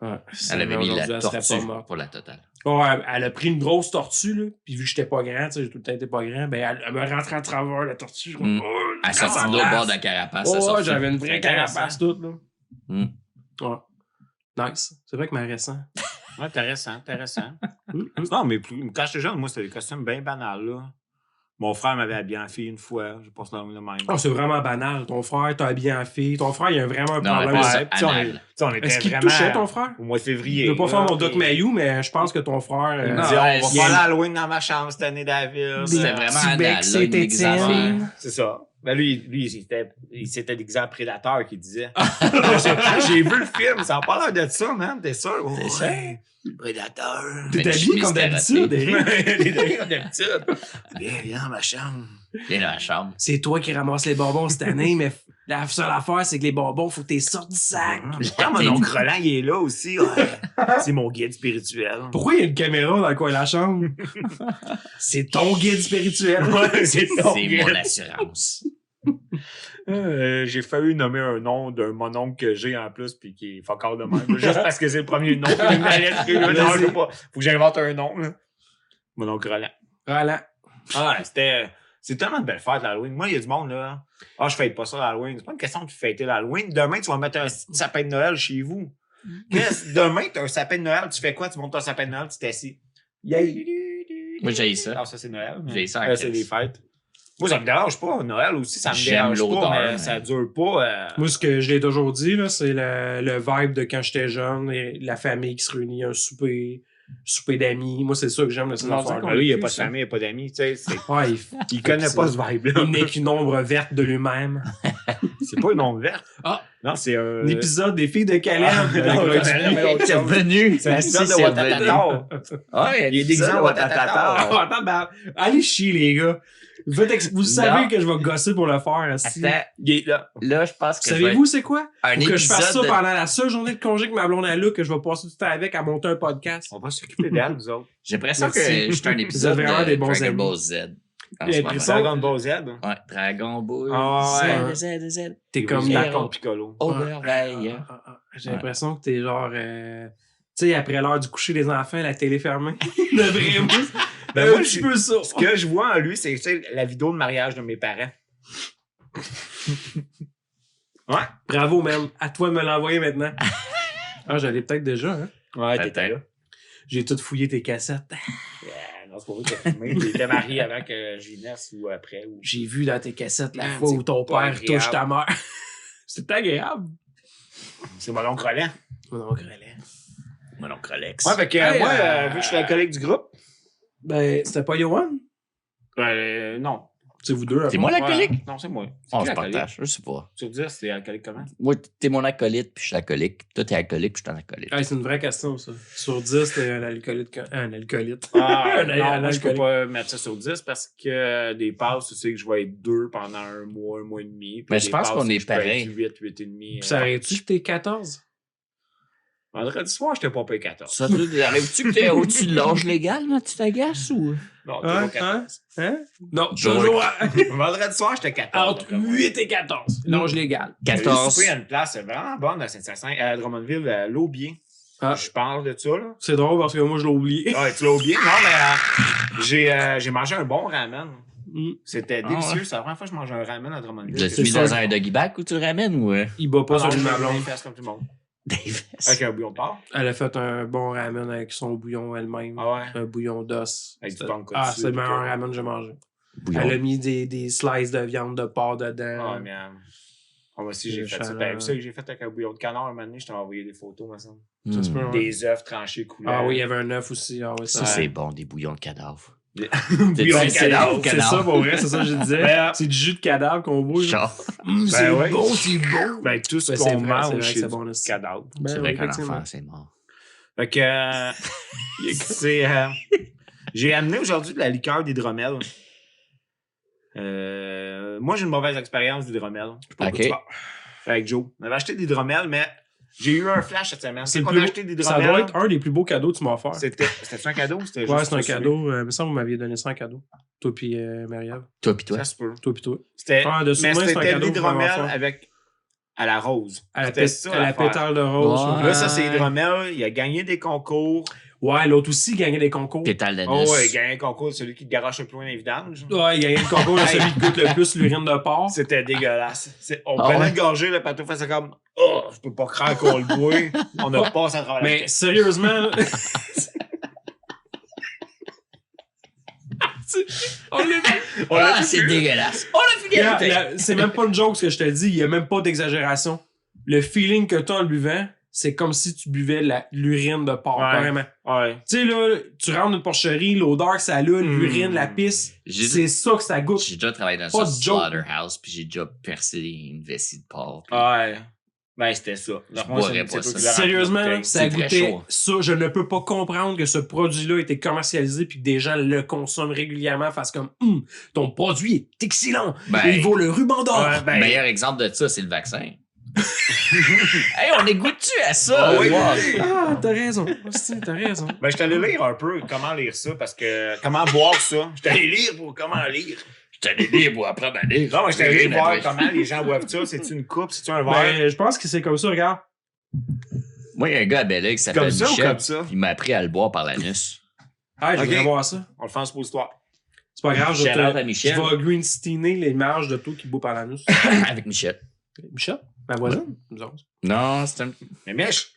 Ouais, Elle avait mis aujourd'hui, la elle serait tortue pas morte. pour la totale. Ouais, elle a pris une grosse tortue, là. Puis vu que j'étais pas grand, tu sais, j'ai tout le temps été pas grand, ben elle me rentrait à travers la tortue. Mm. Elle a sorti de l'autre bord de la carapace. elle a Ouais, sorti. j'avais une vraie Intéressant. carapace toute, là. Mm. Ouais. Nice. C'est vrai que ma récent. Ouais, intéressant, intéressant. Non, mais quand j'étais jeune, moi, c'était des costumes bien banals, là. Mon frère m'avait habillé en fille une fois. Je pense le même. Oh, c'est vraiment banal. Ton frère t'a habillé en fille. Ton frère, il y a vraiment un Non, problème. mais Ouais, ça, puis tu sais, anal. on était Est-ce qu'il te vraiment touchait, ton frère? au mois de février. Je veux pas faire là, mon Doc puis Mayou, mais je pense que ton frère... Il me Non, dit, on va il faire y a- l'Halloween dans ma chambre cette année, David. C'était vraiment petits anal, becs, là, c'est une examen. Étienne. Ouais, c'est ça. Ben lui il s'était déguisé en prédateur, qu'il disait. J'ai vu le film, ça a pas l'air de ça, man. T'es sûr? T'es sûr? Ouais. Prédateur. T'es Une habillé chemise comme d'habitude, carottée. Eric. Les deux comme d'habitude. Viens dans ma chambre. Viens dans la chambre. C'est toi qui ramasses les bonbons cette année, mais la seule affaire, c'est que les bonbons, faut que t'es sortes du sac. Quand mon oncle Roland, il est là aussi. Ouais. C'est mon guide spirituel. Pourquoi il y a une caméra dans le coin de la chambre? C'est ton guide spirituel. Ouais, c'est ton C'est guide. mon assurance. J'ai failli nommer un nom d'un mon oncle que j'ai en plus, puis qui est fuck all de même. Juste parce que c'est le premier nom qui me allait l'esprit, là. Non, je veux pas. Faut que j'invente un nom, là. Mon oncle Roland. Voilà. Ah, c'est tellement de belles fêtes, l'Halloween. Moi, il y a du monde, là. Ah, je fête pas ça, l'Halloween. C'est pas une question de fêter l'Halloween. Demain, tu vas mettre un sapin de Noël chez vous. Demain, t'as un sapin de Noël. Tu fais quoi? Tu montes ton sapin de Noël, tu t'assis. Moi, j'ai ça. Ah, ça, c'est Noël. J'ai ça en C'est crise. les fêtes. Moi, ça me dérange pas. Noël aussi, ça me J'aime dérange l'odeur, pas, mais mais- ça dure pas. Moi, ce que je l'ai toujours dit, là, c'est le vibe de quand j'étais jeune, et la famille qui se réunit, un souper d'amis. Moi, c'est ça que j'aime de ces Non, affaires. Ben lui, il n'y a pas de famille, il n'y a pas d'amis. Tu sais, Ouais, il connaît pas ce vibe-là. Il n'est qu'une ombre verte de lui-même. C'est pas une ombre verte. Ah. Non, c'est un. Un épisode des filles de Caleb. non, avec non, Roy non, non, C'est revenu. C'est un épisode de C'est Watatata. Ouais, Il est déguisé en Watatata. Ah, attends, ben, allez chier, les gars. Vous savez que je vais gosser pour le faire. Aussi. Attends, Il est là. là, je pense que Savez-vous c'est quoi? un Faut que je fasse ça épisode de- pendant la seule journée de congé que ma blonde a là, que je vais passer tout le temps avec à monter un podcast. On va s'occuper d'elle, nous autres. J'ai l'impression que Merci. je suis un épisode Vous êtes vraiment de des bons Dragon amis. Ball Z. en J'ai ce moment. l'impression- Dragon Ball Z. Ouais, Dragon Ball Ah ouais. Z. T'es comme Il Héros. raconte Piccolo. Overveille. J'ai l'impression que t'es genre... tu sais, après l'heure du coucher des enfants, la télé fermée. De vrai, moi, Ben moi, un petit peu ça. Ce que je vois en lui, c'est tu sais, la vidéo de mariage de mes parents. Ouais. Bravo, man. À toi de me l'envoyer maintenant. Ah, j'allais peut-être déjà, hein. Ouais, t'étais t'étais là. J'ai tout fouillé tes cassettes. Non, c'est pas vrai que t'as filmé. Il était marié avant que j'y naisse ou après. Ou... J'ai vu dans tes cassettes la Man, fois c'est où ton pas père agréable. touche ta mère. C'est agréable. C'est mon oncle Roland. Mon oncle Relais. Mon oncle Alex. Ouais, fait que Hey, moi, vu que je suis la collègue du groupe, Ben, c'était pas Yohan? non. C'est vous deux. C'est moi l'alcoolique? Ouais. Non, c'est moi. On qui se l'alcoolique? partage, je sais pas. Sur 10, c'est alcoolique comment? Moi, t'es mon acolyte, puis je suis alcoolique. Toi, t'es alcoolique, puis je suis un acolyte. Hey, c'est une vraie question, ça. Sur 10, t'es un alcoolique. Un alcoolique. Ah, Un non, moi, je peux alcoolique. pas mettre ça sur 10 parce que des passes, tu sais que je vais être 2 pendant un mois et demi. Mais je pense qu'on est pareil. 8 et demi. Puis ça arrive-tu que t'es 14? Vendredi soir, j'étais pas payé 14. Ça, arrives-tu que t'es au-dessus de l'âge légal, là? Tu t'agaces ou? Non, Hein? toujours 14. Hein? Non, Joey. toujours Vendredi soir, j'étais 14. entre 8 et 14. L'âge légal. J'ai 14. soupé à une place vraiment bonne à Saint-Hyacinthe, à Drummondville, à l'Aubier. Ah. Je parle de ça, là. C'est drôle parce que moi, je l'ai oublié. Ouais, tu l'as oublié. Non, mais j'ai mangé un bon ramen. Mm. C'était Ah, délicieux. ouais. C'est la première fois que je mange un ramen à Drummondville. Tu l'as mis dans un doggy bag ou tu le ramènes ou? Il bat pas Ah, sur non, une je blonde. me fais comme tout le monde. Davis. Avec un bouillon de porc. Elle a fait un bon ramen avec son bouillon elle-même. Ah ouais? Un bouillon d'os. Avec du C'était- panko Ah, dessus, c'est le puis meilleur que- ramen que j'ai mangé. Bouillon. Elle a mis des slices de viande de porc dedans. Ah, man. Moi aussi, j'ai Le fait ça. chaleur. T'as vu ça que j'ai fait avec un bouillon de canard un moment donné? Je t'ai envoyé des photos, me semble. Ça se peut, Hmm. ouais. Des œufs tranchés coulants. Ah oui, il y avait un œuf aussi. Ah, oui, Ça, ça, c'est bon, des bouillons de cadavres. Bouillon C'est de c'est canard. c'est ça, pour vrai, c'est ça que je disais. Ben, C'est du jus de cadavre qu'on boit. là. Genre, C'est ouais. bon, c'est bon. Ben, tout ce Ben, c'est qu'on vrai, mange, c'est vrai que c'est c'est du bon, là, c'est- cadavre. Ben c'est oui, vrai qu'un effectivement. enfant, c'est mort. Fait que, c'est, j'ai amené aujourd'hui de la liqueur d'hydromel. Moi, j'ai une mauvaise expérience d'hydromel. Je sais pas Ok. pourquoi tu parles. Avec Joe. On avait acheté de l'hydromel, mais j'ai eu un flash cette semaine. C'est Quand le on a plus acheté de beau- Ça doit l'hydromel, être un des plus beaux cadeaux que tu m'as offert. c'était un cadeau ou c'était Ouais, juste c'est un pour cadeau. Il me semble que vous m'aviez donné ça en cadeau. Toi puis Marie-Ève. Toi pis toi. Ça se peut. Toi puis toi. C'était, Ah, de mais souvenir, c'est un c'était cadeau l'hydromel vraiment fort. avec à la rose. À la, C'était pét- ça, à la l'affaire. pétale de rose. Ouais. Là, ça, c'est hydromel. Il a gagné des concours. Ouais, l'autre aussi gagnait des concours. Pétale d'anus. Oh, ouais, il a gagné un concours de celui qui te garoche le plus loin dans les vidanges. Ouais, il gagnait le concours de celui qui goûte le plus l'urine de porc. C'était dégueulasse. On Ah prenait ouais? une gorgée, le patou faisait comme oh, je peux pas croire qu'on le boit. On a passé à travers la Mais caisse. sérieusement, là, on l'a vu. On l'a Ah, vu c'est plus. dégueulasse. On a fini la bouteille. C'est même pas une joke ce que je te dis, il y a même pas d'exagération. Le feeling que t'as en le buvant, c'est comme si tu buvais l'urine de porc, Ouais. carrément. Ouais. Tu sais, là, tu rentres dans une porcherie, l'odeur que ça a, l'urine, Mm. la pisse, J'ai- c'est ça que ça goûte. J'ai déjà travaillé dans Pas un de joke. slaughterhouse, puis j'ai déjà percé une vessie de porc. puis- Ouais. Ben, c'était ça. Je boirais pas ça. Sérieusement, là, ça C'est très goûtait chaud. ça. Je ne peux pas comprendre que ce produit-là ait été commercialisé puis que des gens le consomment régulièrement, fassent comme ton produit est excellent. Ben, Il vaut le ruban d'or. Ouais, ben, Le meilleur exemple de ça, c'est le vaccin. Hey, on est goûtu à ça! Ah oui. Wow. Ah, t'as raison. Hostie, t'as raison. ben, je t'allais lire un peu comment lire ça, parce que comment boire ça. Je t'allais lire pour comment lire. Je t'allais lire pour apprendre à lire. Non, mais je t'allais Rien à voir dire. comment les gens boivent ça. C'est-tu une coupe, c'est-tu un verre? Ben, je pense que c'est comme ça, regarde. Moi, il y a un gars à Belleuil qui s'appelle Comme ça ou Michel. comme ça? Il m'a appris à le boire par l'anus. Ah, je Ok. voudrais voir ça. On le fait en suppositoire. C'est pas grave, je Shout out à vais Michel. green steamer l'image de toi qui boit par l'anus. Avec Michel. Michel, ma voisine, nous autres. Non, c'est Mais Mich,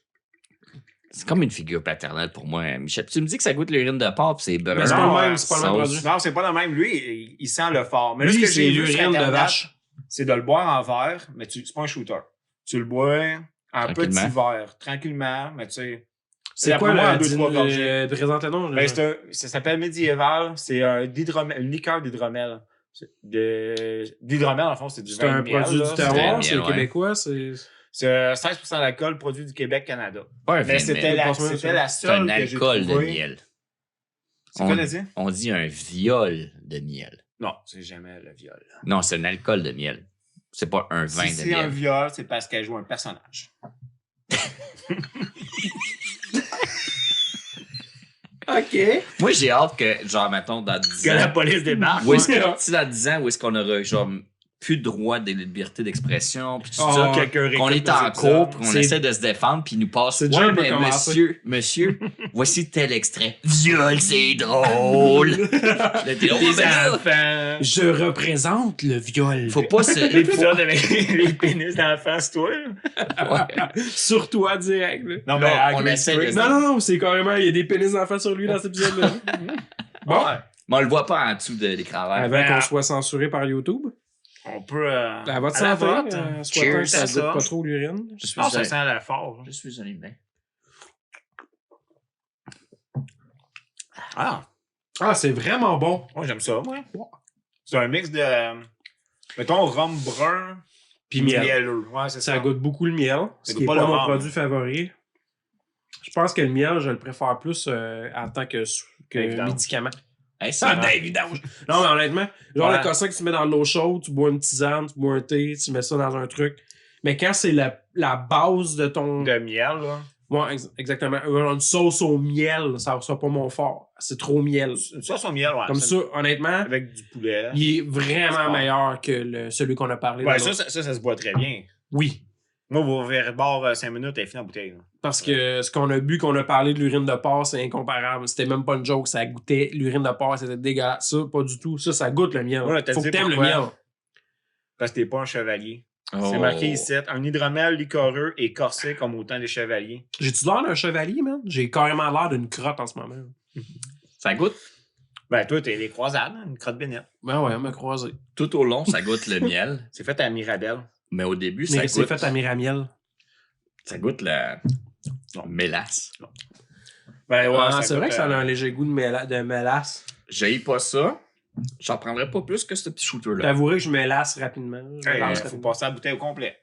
comme une figure paternelle pour moi, Michel. Tu me dis que ça goûte l'urine de porc, puis c'est beurre. Mais c'est pas le même, c'est pas le même sauce. produit. non, c'est pas le même. Lui, il sent le fort. Mais là, Lui, ce que c'est j'ai vu sur l'urine de Internet, vache. c'est de le boire en verre, mais c'est pas un shooter. Tu le bois en Tranquillement. petit verre, tranquillement, mais tu sais. C'est D'après quoi moi, en le 2-3 gorgées. présentez-nous? Ben, ça s'appelle médiéval, c'est une liqueur d'hydromel. D'hydromel, en fond, c'est du C'est vin un de miel, produit là. du terroir, C'est c'est miel, ouais. québécois, c'est... C'est 16% d'alcool, produit du Québec-Canada. Pas un Mais vin de c'était miel. la C'est un seule que j'ai alcool de trouvée. miel. C'est quoi, t'as dit? On dit un viol de miel. Non, c'est jamais le viol. Non, c'est un alcool de miel. C'est pas un vin Si de c'est un miel. viol, c'est parce qu'elle joue un personnage. OK. Moi, j'ai hâte que, genre, mettons, dans 10 Que la ans. police débarque. Où est-ce que, si dans 10 ans, où est-ce qu'on aura, genre, plus de droit de liberté d'expression, puis tout Oh, ça. Quelqu'un Qu'on réécoute est en nos épisodes. cours, puis qu'on C'est- essaie de se défendre, puis il nous passe. C'est déjà un peu mais commencé. monsieur, voici tel extrait. Viol, c'est drôle. Là, t'es là, Des ouais, ben là, enfants. Je représente le viol. faut pas se. L'épisode avec les pénis dans la face, toi. là. Ouais. Sur toi, direct. Là. Non, Là, mais on essaie de- Non, c'est carrément... Il y a des pénis d'enfants sur lui dans cet épisode-là. Bon. Ouais. Mais on le voit pas en dessous de l'écran vert. Avant qu'on soit censuré par YouTube. On peut. À votre à la santé. vote. Soit Cheers que ça à goûte ça. pas trop l'urine. Je suis Non, ça un- sent la fort. Je suis un humain. Ah, Ah, c'est vraiment bon. moi, j'aime ça, moi. C'est un mix de, mettons, rhum brun Puis miel. mielleux. Ouais, c'est ça. Ça goûte beaucoup le miel, ce qui n'est pas mon produit favori. Je pense que le miel, je le préfère plus en tant que médicament. Hey, c'est Vidange! Non, mais honnêtement, genre le cossin que tu mets dans de l'eau chaude, tu bois une tisane, tu bois un thé, tu mets ça dans un truc. Mais quand c'est la base de ton... De miel, là. Ouais, exactement. Une sauce au miel, ça sera pas mon fort. C'est trop miel. Une sauce au miel, ouais. Comme ça, honnêtement, avec du poulet. il est vraiment meilleur que celui qu'on a parlé. Ouais, ça se boit très bien. Oui. Moi, vous verrez bord 5 minutes, elle est finie en bouteille. Là. Parce que ce qu'on a bu, qu'on a parlé de l'urine de porc, c'est incomparable. C'était même pas une joke, ça goûtait l'urine de porc, c'était dégueulasse. Ça, pas du tout. Ça goûte le miel. Ouais, faut que t'aimes le pourquoi? miel. Parce que t'es pas un chevalier. Oh. C'est marqué ici, un hydromel liquoreux et corsé comme autant des chevaliers. J'ai-tu l'air d'un chevalier, man? J'ai carrément l'air d'une crotte en ce moment. Ça goûte. Ben, toi, t'es des croisades, une crotte bénette. Ben ouais, on m'a croisé. Tout au long, ça goûte le miel. C'est fait à Mirabelle. Mais au début, Mais ça c'est goûte... fait à Miramiel. Ça goûte la mélasse. Ben, ouais, Ah, c'est vrai que ça a un léger goût de mélasse. J'haïs pas ça. J'en prendrais pas plus que ce petit shooter-là. T'avouerais que je mélasse rapidement. Faut passer à la bouteille au complet.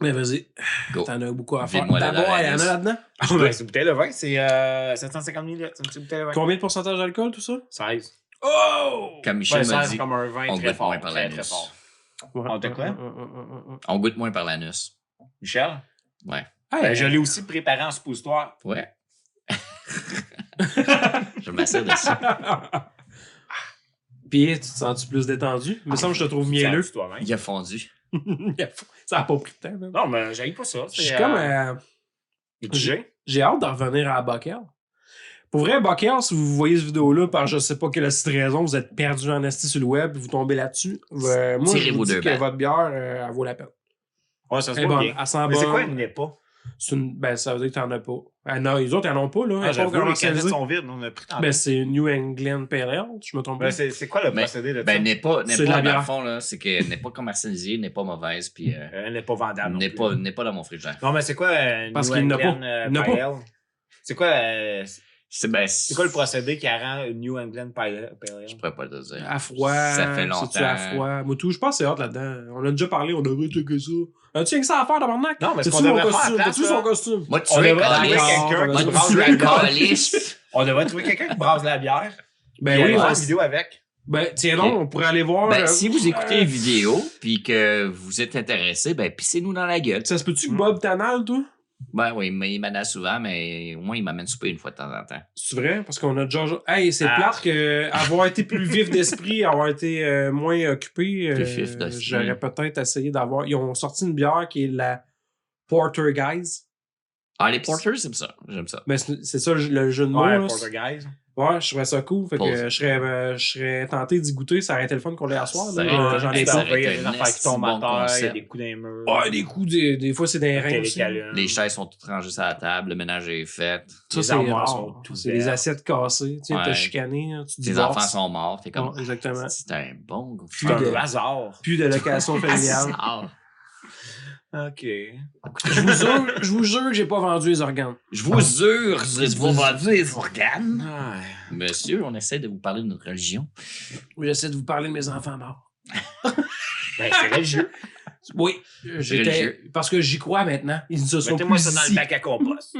Mais vas-y. Go. T'en as beaucoup à faire. Vide-moi la D'abord, il y en a Doranis. là-dedans? Ben, c'est une bouteille de vin, c'est 750 ml. C'est une petite bouteille de vin. Combien de pourcentage d'alcool, tout ça? 16. Oh! Comme Michel Ouais, m'a 16 dit, comme un vin on très goûte fort. moins par Très, l'anus. très fort. Ouais. On t'a quoi? on goûte moins par l'anus. Michel? Ouais. Hey, Ben, je l'ai aussi préparé en suppositoire. Ouais. Je m'assure de ça. Puis, tu te sens-tu plus détendu? Il me semble que je te trouve mielleux. C'est toi-même. Il a fondu. Ça a pas pris de temps, même. Non, mais j'aille pas ça. Je suis comme... J'ai hâte de revenir à Buckell. Pour vrai, Buckell, si vous voyez cette vidéo-là par je sais pas quelle raison, vous êtes perdu en esti sur le web et vous tombez là-dessus, moi, je Tirez vous vos dis deux que balles. votre bière, elle vaut la peine. Ouais, ça se Elle est voit bonne. bien. Elle sent Mais c'est bon. quoi une n'est pas? Ben, ça veut dire que t'en as pas. Ah non, les autres, ils en ont pas, là. Ah, Elles sont j'avoue, les canettes commercialisées. sont vides. On a pris tant. Ben, c'est New England Pale Ale, je me trompe pas. Ben, c'est quoi le procédé de ça? Ben, n'est pas C'est de la dans le bière. fond, là, c'est qu'elle n'est pas commercialisée, n'est pas mauvaise, puis Elle n'est pas vendable. non n'est plus. pas dans mon frigidaire. Non, mais c'est quoi Parce New qu'il n'y en a England, pas. Il n'y en a Pale pas. Ale? C'est quoi, C'est quoi le procédé qui rend une New England Pale Ale? Je pourrais pas te le dire. À froid. Ça fait longtemps. C'est-tu à froid? Moi, tout, je pense que c'est hot là-dedans. On a déjà parlé, on devrait checker ça. As-tu rien que ça à faire, tabarnak? Non, mais ce T'as-tu qu'on mon devrait faire à costume? la place, T'as-tu son là? costume? Moi, tu On es devrait trouver D'accord. quelqu'un Moi, qui tu brasse es la bière. calice. On devrait trouver quelqu'un qui brasse la bière. Ben Puis oui, aller faire on- une vidéo avec. Ben, tiens donc, on pourrait aller voir. Ben, si vous écoutez les vidéos, puis que vous êtes intéressé, ben, pissez-nous dans la gueule. Ça se peut-tu que Bob Tanal, toi? Ben oui, mais il m'en souvent, mais au moins, il m'amène souper une fois de temps en temps. C'est vrai? Parce qu'on a déjà... Hey, c'est Ah. plate que avoir été plus vif d'esprit, avoir été moins occupé, Plus vif d'esprit. j'aurais peut-être essayé d'avoir... Ils ont sorti une bière qui est la Porter Guys. Ah, les porters, j'aime ça. J'aime ça. Ben, c'est ça le jeu de mots. Ouais, là. Portugaise. Ouais, je trouvais ça cool. Fait Pause. que je serais tenté d'y goûter. Ça aurait été le fun qu'on l'ait à soir. Ça là. aurait J'en été- ai ça pas. aurait Il y a été des un affaires qui tombent bon à terre, il y a concept. des coups d'un mur. Ouais, des coups, des fois, c'est des reins aussi. Les chaises sont toutes rangées sur la table, le ménage est fait. Ça, Les c'est armoires rare. sont toutes C'est des belles. assiettes cassées. Tu sais, Ouais. t'as chicané. Hein, tu Tes divorces. enfants sont morts. T'es comme. Ouais, exactement. C'est un bon gros C'est Plus un de- hasard. Plus de location familiale. hasard. OK. Je vous jure que j'ai pas vendu les organes. Je vous jure, de vous vendre les organes. Ouais. Monsieur, on essaie de vous parler de notre religion. J'essaie de vous parler de mes enfants morts. Ben, c'est religieux. Oui, Religieux. parce que j'y crois maintenant. Ils se sont Mettez-moi plus ça dans ici. le bac à compost.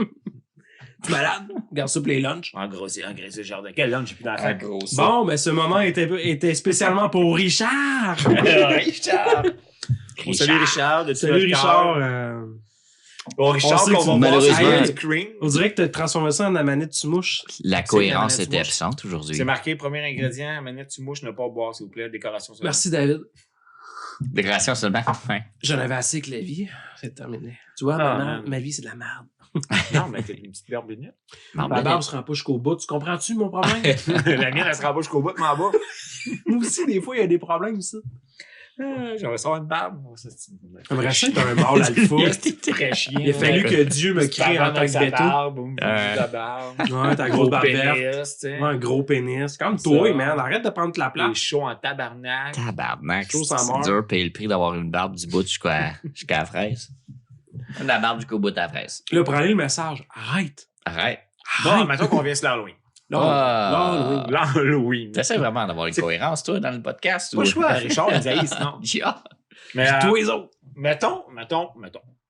Tu es malade? Garde ça pour les lunchs. Engraisser le jardin. Quel lunch j'ai plus dans la sac? gros Bon, mais ce moment était spécialement pour Richard. Richard. On salue Richard. De tout Salut notre Richard. cœur. Bon, Richard, On sait qu'on que va tu- voir malheureusement- sur Cream. On dirait que tu as transformé ça en amanite tu mouches. La cohérence C'est était absente aujourd'hui. C'est marqué, premier ingrédient, manette tu mouches, ne pas boire, s'il vous plaît, décoration seulement. Merci, David. Décoration seulement. Ouais. J'en avais assez que la vie. C'est terminé. Tu vois, Ah, maintenant, man. ma vie, c'est de la merde. Non, mais t'as une petite barbe minute. Ma barbe se rend pas jusqu'au bout. Tu comprends-tu mon problème? La mienne, elle se rembouche jusqu'au bout de m'en bas. Moi aussi, des fois, il y a des problèmes, ça. J'aurais sorti une barbe. J'aimerais ça être un mâle alpha. C'était très chiant. Il a fallu que Dieu me crée en tant que béto. Ta barbe. Ouais, ta grosse barbe verte. pénis, tu sais. Ouais, un gros pénis. Comme Ça. toi, man. Arrête de prendre de la Il est place. chaud en tabarnak. Tabarnak. Chose en C'est mort. dur de payer le prix d'avoir une barbe du bout jusqu'à la fraise. La barbe jusqu'au bout de la fraise. Là, prenez le message. Arrête. Arrête. Bon, Arrête. maintenant qu'on vient sur l'Halloween. L'Halloween. T'essaies vraiment d'avoir une cohérence, toi, dans le podcast? Pas le choix, Richard, il dit sinon. Yeah. Mais Tous les autres. mettons.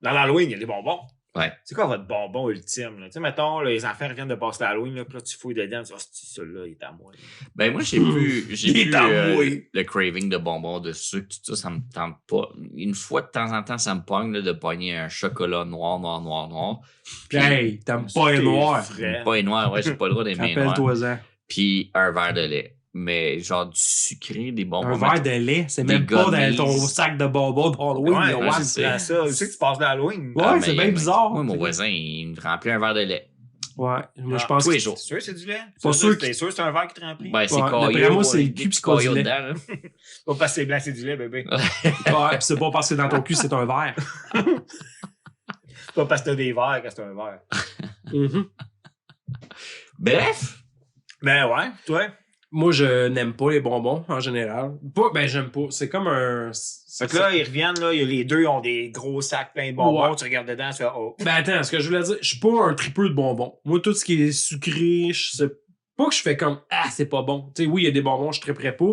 Dans l'Halloween, il y a des bonbons. Ouais. C'est quoi votre bonbon ultime? Tu sais, mettons, là, les enfants reviennent de passer l'Halloween, là, puis là, tu fouilles dedans, tu dis, celui-là, il est à moi. Ben, moi, j'ai plus moi. le craving de bonbons, de sucre, tout ça, ça me tente pas. Une fois de temps en temps, ça me pogne là, de pogner un chocolat noir. Puis, Hey, t'aimes pas les noirs. pas les noirs, ouais, j'ai pas le droit d'aimer les noirs. Rappelle-toi-en. Puis un verre de lait. Mais genre du sucré, des bonbons. Un verre de lait, c'est même des pas dans gummies. ton sac de bonbons d'Halloween. Ouais, là, ouais, ouais. c'est ça. Tu sais que tu passes l'Halloween. Ouais, mais c'est bien bizarre. Moi, mon voisin, il me remplit un verre de lait. Ouais, moi je pense tous que les jours. C'est sûr que c'est du lait? Pas sûr T'es sûr que c'est un verre qui te remplit? Ben, c'est Ouais, caillot. d'après moi, c'est le des cul petits pis pas du caillots lait. dedans, là. Pas parce que c'est blanc, c'est du lait, bébé. ouais, pis c'est pas parce que dans ton cul c'est un verre. Pas parce que t'as des verres que c'est un verre. Mhm. Bref. Ben ouais, toi. Moi je n'aime pas les bonbons en général. J'aime pas. C'est comme un. Fait que là, ils reviennent, là, les deux ont des gros sacs pleins de bonbons, Ouais. tu regardes dedans, tu fais oh. Ben attends, ce que je voulais dire, je suis pas un tripeux de bonbons. Moi, tout ce qui est sucré, je sais pas que je fais comme c'est pas bon. Tu sais, oui, il y a des bonbons, je triperais pas.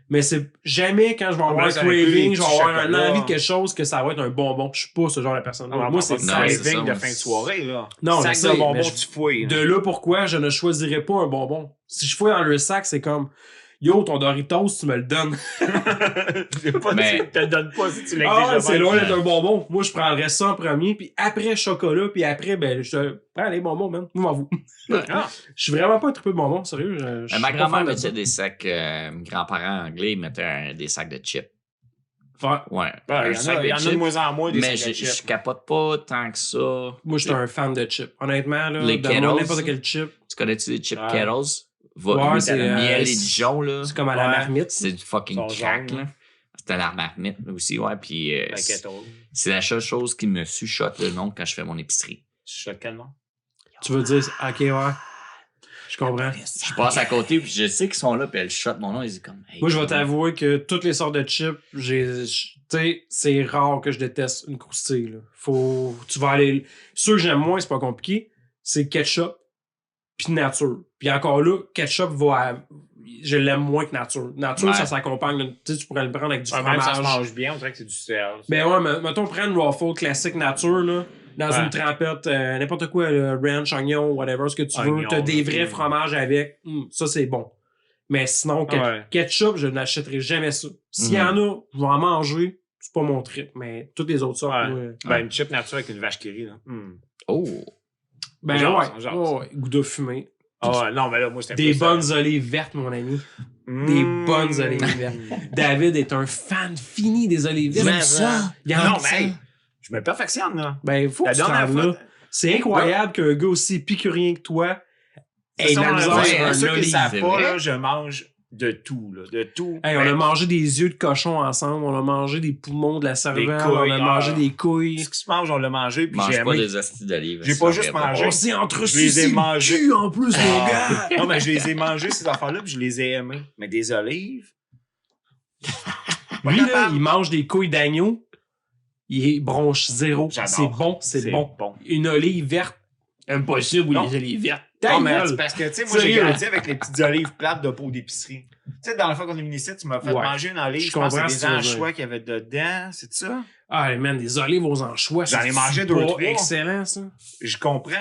Mais c'est jamais quand je vais avoir un ça aurait pu craving, les je vais avoir un chocolats. envie de quelque chose que ça va être un bonbon. Je suis pas ce genre de personne. Moi, c'est ça. non, C'est c'est un ça, de fin de soirée, là. Non, sac je sais, de mais bonbons, je- tu fouilles. De là pourquoi je ne choisirais pas un bonbon. Si je fouille dans le sac, c'est comme yo, ton Doritos, tu me le donnes. Mais- Tu te le donnes pas si tu l'exiges. Ah, de c'est même. loin d'être un bonbon. Moi, je prendrais ça en premier, puis après chocolat, puis après, ben, je te prends les bonbons, man. Moi, m'en vous. Ah. Je suis vraiment pas un tripeux de bonbons, sérieux. Je suis Ma pas grand-mère fan de mettait ça. des sacs, mes grands-parents anglais mettaient des sacs de chips. Ouais. Ouais. Ouais, un il sac y en a de chips. moins en moins des Mais sacs de je chips. capote pas tant que ça. Moi, j'étais un fan de chips. Honnêtement, là, Les donne-moi Kettles. n'importe quel chip. Tu connais-tu les chips Ouais. Kettles? Ouais, c'est, miel et c'est- Dijon, là. C'est comme à la Ouais. marmite. C'est du fucking Ils sont crack, jaunes, là. C'était à la marmite aussi, ouais. Puis La Kettle. c'est la seule chose qui me chuchote le nom quand je fais mon épicerie. Tu choques quel nom? Tu veux dire, ok, ouais. Je comprends. Je passe à côté, puis je sais qu'ils sont là, puis elles chuchotent mon nom, ils disent comme. Hey, Moi, je vais t'avouer que toutes les sortes de chips, tu sais, c'est rare que je déteste une croustille, là. Tu vas aller, ceux que j'aime moins, c'est pas compliqué, c'est ketchup puis nature. Puis encore là, ketchup je l'aime moins que nature. Nature, Ouais. ça s'accompagne, tu sais, tu pourrais le prendre avec du Même ça se fromage. mange bien, on dirait que c'est du sel. Ben ouais, mais mettons, prends une waffle classique nature, là, dans Ouais. une trempette, n'importe quoi, le ranch, oignon, whatever, ce que tu veux. Oignon, T'as des là, vrais tout. fromages avec. Ça, c'est bon. Mais sinon, Ouais. ketchup, je n'achèterai jamais ça. S'il y en a, je vais en manger. C'est pas mon trip. Mais toutes les autres sortes, Ouais. moi, Ben, une chip nature avec une vache qui rit, là. Oh! ben Genre, ouais. genre. Ouais, goût de fumée. Ah ouais, non, mais là, moi, c'était Des plus, bonnes olives vertes, mon ami. Des bonnes olives vertes. David est un fan fini des olives vertes. J'aime ça. Il y en a Non, qui mais sont- hey, je me perfectionne, là. Ben, faut que La tu te dernière rendes fois, là. C'est incroyable qu'un gars aussi épicurien que toi ait de ça, la on misère a- sur un ceux qui le olive. savent c'est pas, vrai. là, je mange de tout, là. De tout. Hey, on a Ben, mangé des yeux de cochon ensemble, on a mangé des poumons de la cervelle, on couilles, a mangé ah. des couilles. ce qui se mange, on l'a mangé, puis Mange j'ai pas aimé. des hosties d'olive. J'ai ça pas juste regarde mangé. On s'est entre Je les ai le mangés. cul en plus, mon Ah. gars! Non, mais je les ai mangés, ces affaires-là, puis je les ai aimés. Mais des olives. Lui, là, il mange des couilles d'agneau, il bronche zéro. J'adore. C'est bon, c'est bon. Une olive verte, impossible, Non. les olives vertes. Non, mais gueule. c'est parce que, tu sais, moi, j'ai Sérieux? grandi avec les petites olives plates de pot d'épicerie. Tu sais, dans la fois qu'on est venu ici, tu m'as fait Ouais. manger une olive, Je je pense que comprends c'est ce des que tu veux dire. anchois qu'il y avait dedans, c'est ça? Ah, man, des olives aux anchois. J'en ai c'est mangé pas 2-3. excellent, ça. Je comprends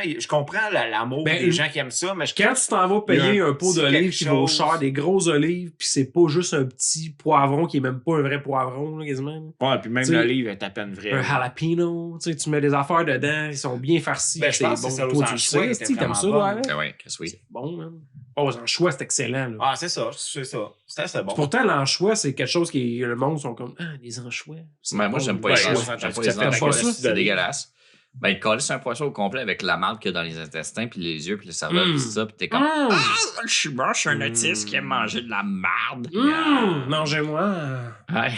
l'amour Ben, des gens qui aiment ça, mais Quand tu t'en vas Il y payer a un un pot petit d'olives quelque qui vaut chose. cher, des grosses olives, puis c'est pas juste un petit poivron qui est même pas un vrai poivron, là, quasiment. là. ouais, puis même Tu sais, l'olive est à peine vraie. Un jalapeno, tu sais, tu mets des affaires dedans, ils sont bien farcis. Ben, je pense que c'est ça, aux Toi, tu anchois, sais, était si t'aimes ça, vraiment toi, bon. avec? Ah ouais, qu'est-ce que oui. C'est bon, man. Oh, aux anchois, c'est excellent, là. Ah, c'est ça, c'est ça. C'était bon. Pourtant, l'anchois, c'est quelque chose qui le monde sont comme des anchois. C'est Mais moi, bon. j'aime pas Ouais, les ouais, anchois. J'aime pas les ça fait pas anchois. ça? C'est dégueulasse. Ben, il colle un poisson au complet avec la marde qu'il y a dans les intestins, puis les yeux, puis le cerveau, puis ça, puis t'es comme. Mmh. Ah, je suis bon, je suis un autiste qui aime manger de la marde. Mmh, mangez-moi. Ouais.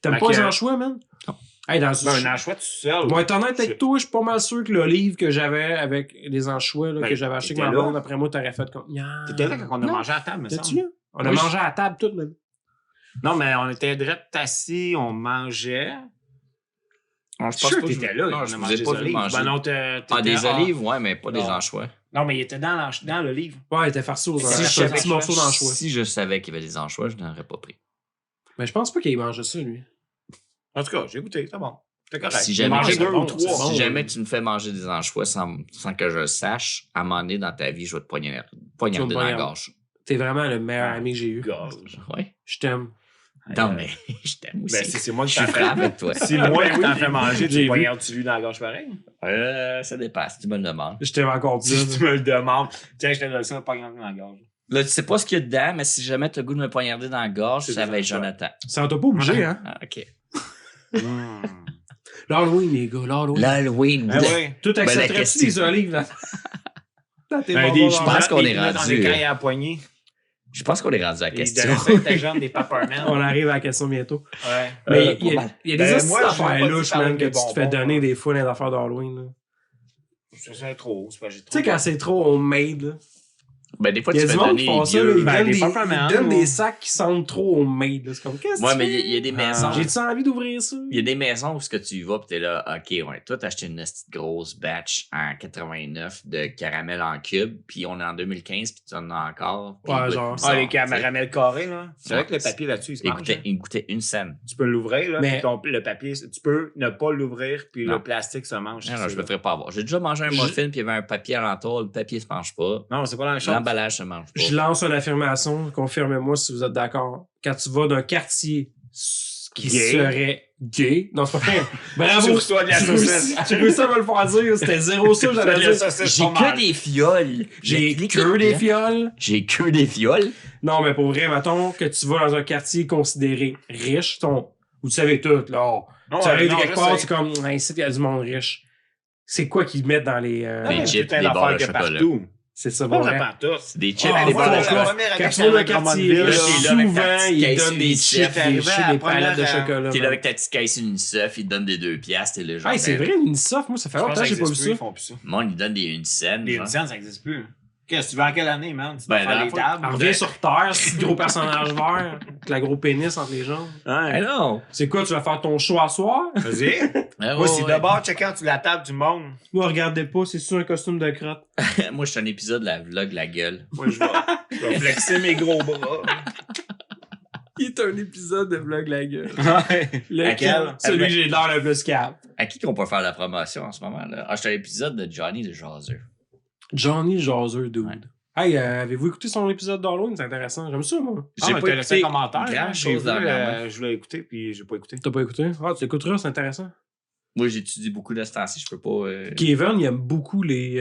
T'aimes Fait pas que- les anchois, man? Non. Hey, dans Ben, un anchois tout seul. Pour être honnête avec toi, je suis pas mal sûr que l'olive que j'avais avec les anchois, là, Ben, que j'avais acheté avec t'étais ma là. blonde, après moi, t'aurais fait comme. T'étais là quand on a Non. mangé à table, me T'es-tu semble. là? On a Oui, mangé à table tout, même. Non, mais on était direct assis, on mangeait. Non, Je suis sûr que t'étais là. Non, on je a vous mangé ai pas des vu olives. manger. Ben non, Des olives, ouais, mais pas des Non. anchois. Non, mais il était dans le livre. Ouais, il était farci aux Si anchois. je C'est un savais petit morceau d'anchois. Si je savais qu'il y avait des anchois, je n'aurais pas pris. Mais je pense pas qu'il mangeait ça, lui. En tout cas, j'ai goûté, c'est bon. C'est correct. Si J'ai jamais, mangé c'est 2 bon, ou 3. c'est si bon. jamais tu me fais manger des anchois sans que je le sache, à un moment donné dans ta vie, je vais te poignarder dans la poignarder. gorge. T'es vraiment le meilleur ami que j'ai eu. Ouais. Je t'aime. Non, mais je t'aime aussi. Ben, c'est moi qui je suis t'en prêt fais. avec toi. Si moi qui t'en fais manger, J'ai tu vu. poignardes-tu lui dans la gorge pareil? Ça dépasse, tu me le demandes. Je t'aime encore plus. Si tu me le demandes, tiens, je te donne ça, poignarde dans la gorge. Là, tu sais pas ce qu'il y a dedans, mais si jamais t'as le goût de me poignarder dans la gorge, C'est ça va être des Jonathan. Ça t'a pas obligé, hein? Ah, OK. L'Halloween, les gars, l'Halloween. L'Halloween. Ah oui. Tout la accepterais-tu question. des olives, là? Dans tes Ben, bonbons je dans- pense qu'on est des pinottes rendu, dans des cailles à la poignée. Je pense qu'on est rendu à la Et question. de ta jambe des Peppermint. On arrive à la question bientôt. Ouais. Mais pas il y mal. a des Ben, astuces moi, je veux d'affaires pas louches, te parler man, que des tu te fais bonbons, donner là. des fois dans les affaires d'Halloween. là. C'est trop. C'est pas j'ai trop. Tu sais, quand c'est trop homemade, là. Ben, des fois, Il y tu a du fais monde donner qui font les ça, là. vieux. Ils Ben, donnent, des des, Peppermint, ils donnent ou- des sacs qui sentent trop homemade, là. C'est comme, qu'est-ce que Ouais, tu mais fais? il y a des maisons. J'ai-tu envie d'ouvrir ça? Il y a des maisons où ce que tu y vas pis t'es là, OK, ouais, toi t'as acheté une petite grosse batch en 89 de caramel en cube, puis on est en 2015 puis tu en as encore. Puis Ouais, il goûte genre. bizarre, Ah, les tu sais. caramels carrés, là. C'est vrai que le Ouais. papier là-dessus, il se mange. Il goûtait une scène. Tu peux l'ouvrir, là. Mais- Puis le papier, tu peux ne pas l'ouvrir, puis Non. le plastique se mange. Non, je me ferais pas avoir. J'ai déjà mangé un muffin puis il y avait un papier alentour, le papier se mange pas. Non, c'est pas la même chose. L'emballage se mange pas. Je lance une affirmation, confirmez-moi si vous êtes d'accord. Quand tu vas d'un quartier qui Gay. serait gay, non, c'est pas vrai. Bravo! Tu reçois de la Tu saucisse. réussis- Tu réussis à me le faire dire, c'était zéro ça, j'allais dire. J'ai que des fioles. J'ai que des fioles. J'ai que des fioles. Non, mais pour vrai, mettons que tu vas dans un quartier considéré riche, vous le savez tout, là. Tu arrives de quelque part, c'est comme, ici, il y a du monde riche. C'est quoi qu'ils mettent dans les. Des chips, des barres de chocolat. C'est ça, Pas pour vrai. vraiment tout. C'est des chips, Ah, des voilà, barres de voilà. chocolat. Quand tu vas dans un quartier riche, là, t'es là avec ta souvent, petite ils caisse donnent des Unicef, chips, des chips, des palettes de chocolat. T'es là avec ta petite caisse Unicef, ils te donnent des 2 piastres, t'es là genre. Hey, c'est vrai, l'Unicef, moi, ça fait longtemps que j'ai pas vu ça. Ils font plus ça. Le monde, ils donnent des unicènes. Les genre. Unicef, ça n'existe plus. Qu'est-ce que tu veux en quelle année, man? Tu Ben, vas dans faire la les fois- tables. Elle revient sur Terre, ce gros personnage vert, avec la gros pénis entre les jambes. Ah non! C'est quoi, tu vas faire ton show à soir? Vas-y. Ah, Moi, ouais, c'est ouais. d'abord checker tu la table du monde. Moi, regardez pas, c'est sur un costume de crotte. Moi, je suis un épisode de la vlog La Gueule. Moi, je vais flexer mes gros bras. Il est un épisode de Vlog la gueule. Ouais. Lequel? Celui que j'ai l'air le plus cap. À qui qu'on peut faire la promotion en ce moment? Là? Ah, je suis à l'épisode de Johnny de Jaseux. Johnny Jaseux, dude. Ouais. Hey, avez-vous écouté son épisode d'Halloween? C'est intéressant. J'aime ça, moi. J'ai pas écouté un commentaire. grand J'ai chose vu, dernièrement. je voulais écouter, puis j'ai pas écouté. T'as pas écouté? Ah, tu écouteras, c'est intéressant. Moi, j'étudie beaucoup de ce temps-ci, je peux pas... Kevin, il aime beaucoup les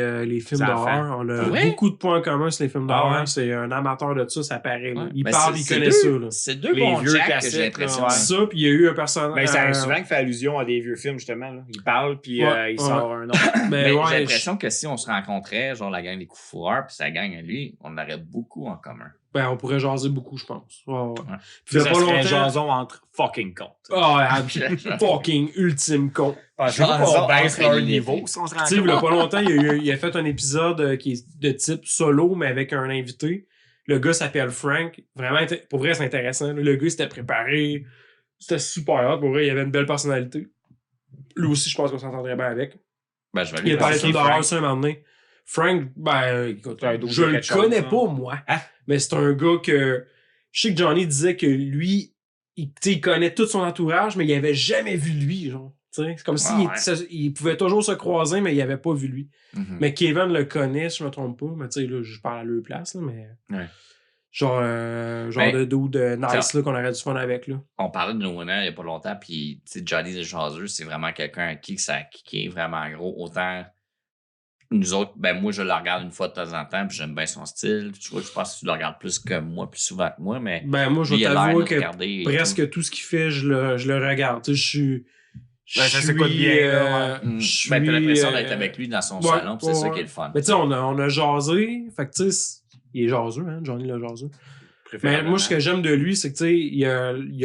films Ça d'horreur. On a Ouais? beaucoup de points communs sur les films Ah d'horreur. ouais? C'est un amateur de ça, ça paraît. là. Ouais. Il Ben, parle, il connaît ça. Là. C'est deux Les bons vieux Jack que classiques, j'ai l'impression. là, ouais. Ça, puis il y a eu un personnage. Ben, ça arrive souvent qu'il fait allusion à des vieux films, justement. Là. Il parle, puis Ouais, il sort un autre. Mais Ben, ouais, j'ai l'impression que si on se rencontrait, genre la gang des coups fourreurs, puis sa gang à lui, on aurait beaucoup en commun. ben, on pourrait jaser beaucoup, je pense. Ouais, ouais. Ouais. Puis il y a Ça pas serait un longtemps. jason entre fucking comptes. Ah, fucking ultime con. Je veux Jason qu'on baisse entre leur les niveau niveaux. si on se Tu sais, il y a rencontre. pas longtemps, il a fait un épisode qui est de type solo, mais avec un invité. Le gars s'appelle Frank. Vraiment, pour vrai, c'est intéressant. Le gars s'était préparé. C'était super hot. Pour vrai, il avait une belle personnalité. Lui aussi, je pense qu'on s'entendrait bien avec. Ben, je vais Il aller a parlé de Frank. films d'horreur ça un moment donné. Frank, ben, écoute, C'est un dos je de le quelque chose, connais hein. pas, moi. Hein? Mais c'est un gars que... Je sais que Johnny disait que lui, il connaît tout son entourage, mais il avait jamais vu lui, genre. T'sais, c'est comme s'il il pouvait toujours se croiser, mais il avait pas vu lui. Mhm. Mais Kevin le connaît, si je me trompe pas. Mais tu sais, là, je parle à leur place, là, mais... Ouais. Genre Ben, de dude nice, là, qu'on aurait du fun avec, là. On parlait de Noël il y a pas longtemps, puis tu sais, Johnny de Jaseux, c'est vraiment quelqu'un à qui ça a kické vraiment gros. Autant nous autres, ben moi, je le regarde une fois de temps en temps, puis j'aime bien son style. Tu vois, je pense que tu le regardes plus que moi, plus souvent que moi, mais Ben, moi, je lui, vais il a l'air t'avouer de que regarder et presque tout ce qu'il fait, je le regarde. Tu sais, je suis... Ben, ça s'écoute bien, là, tout. je Ben, t'as l'impression suis, d'être avec lui dans son ouais, salon, puis c'est ça ouais. qui est le fun. Mais tu sais, on a jasé. Fait que tu sais, il est jaseux, hein, Johnny le jaseux. Mais moi, ce que j'aime de lui, c'est que tu sais, il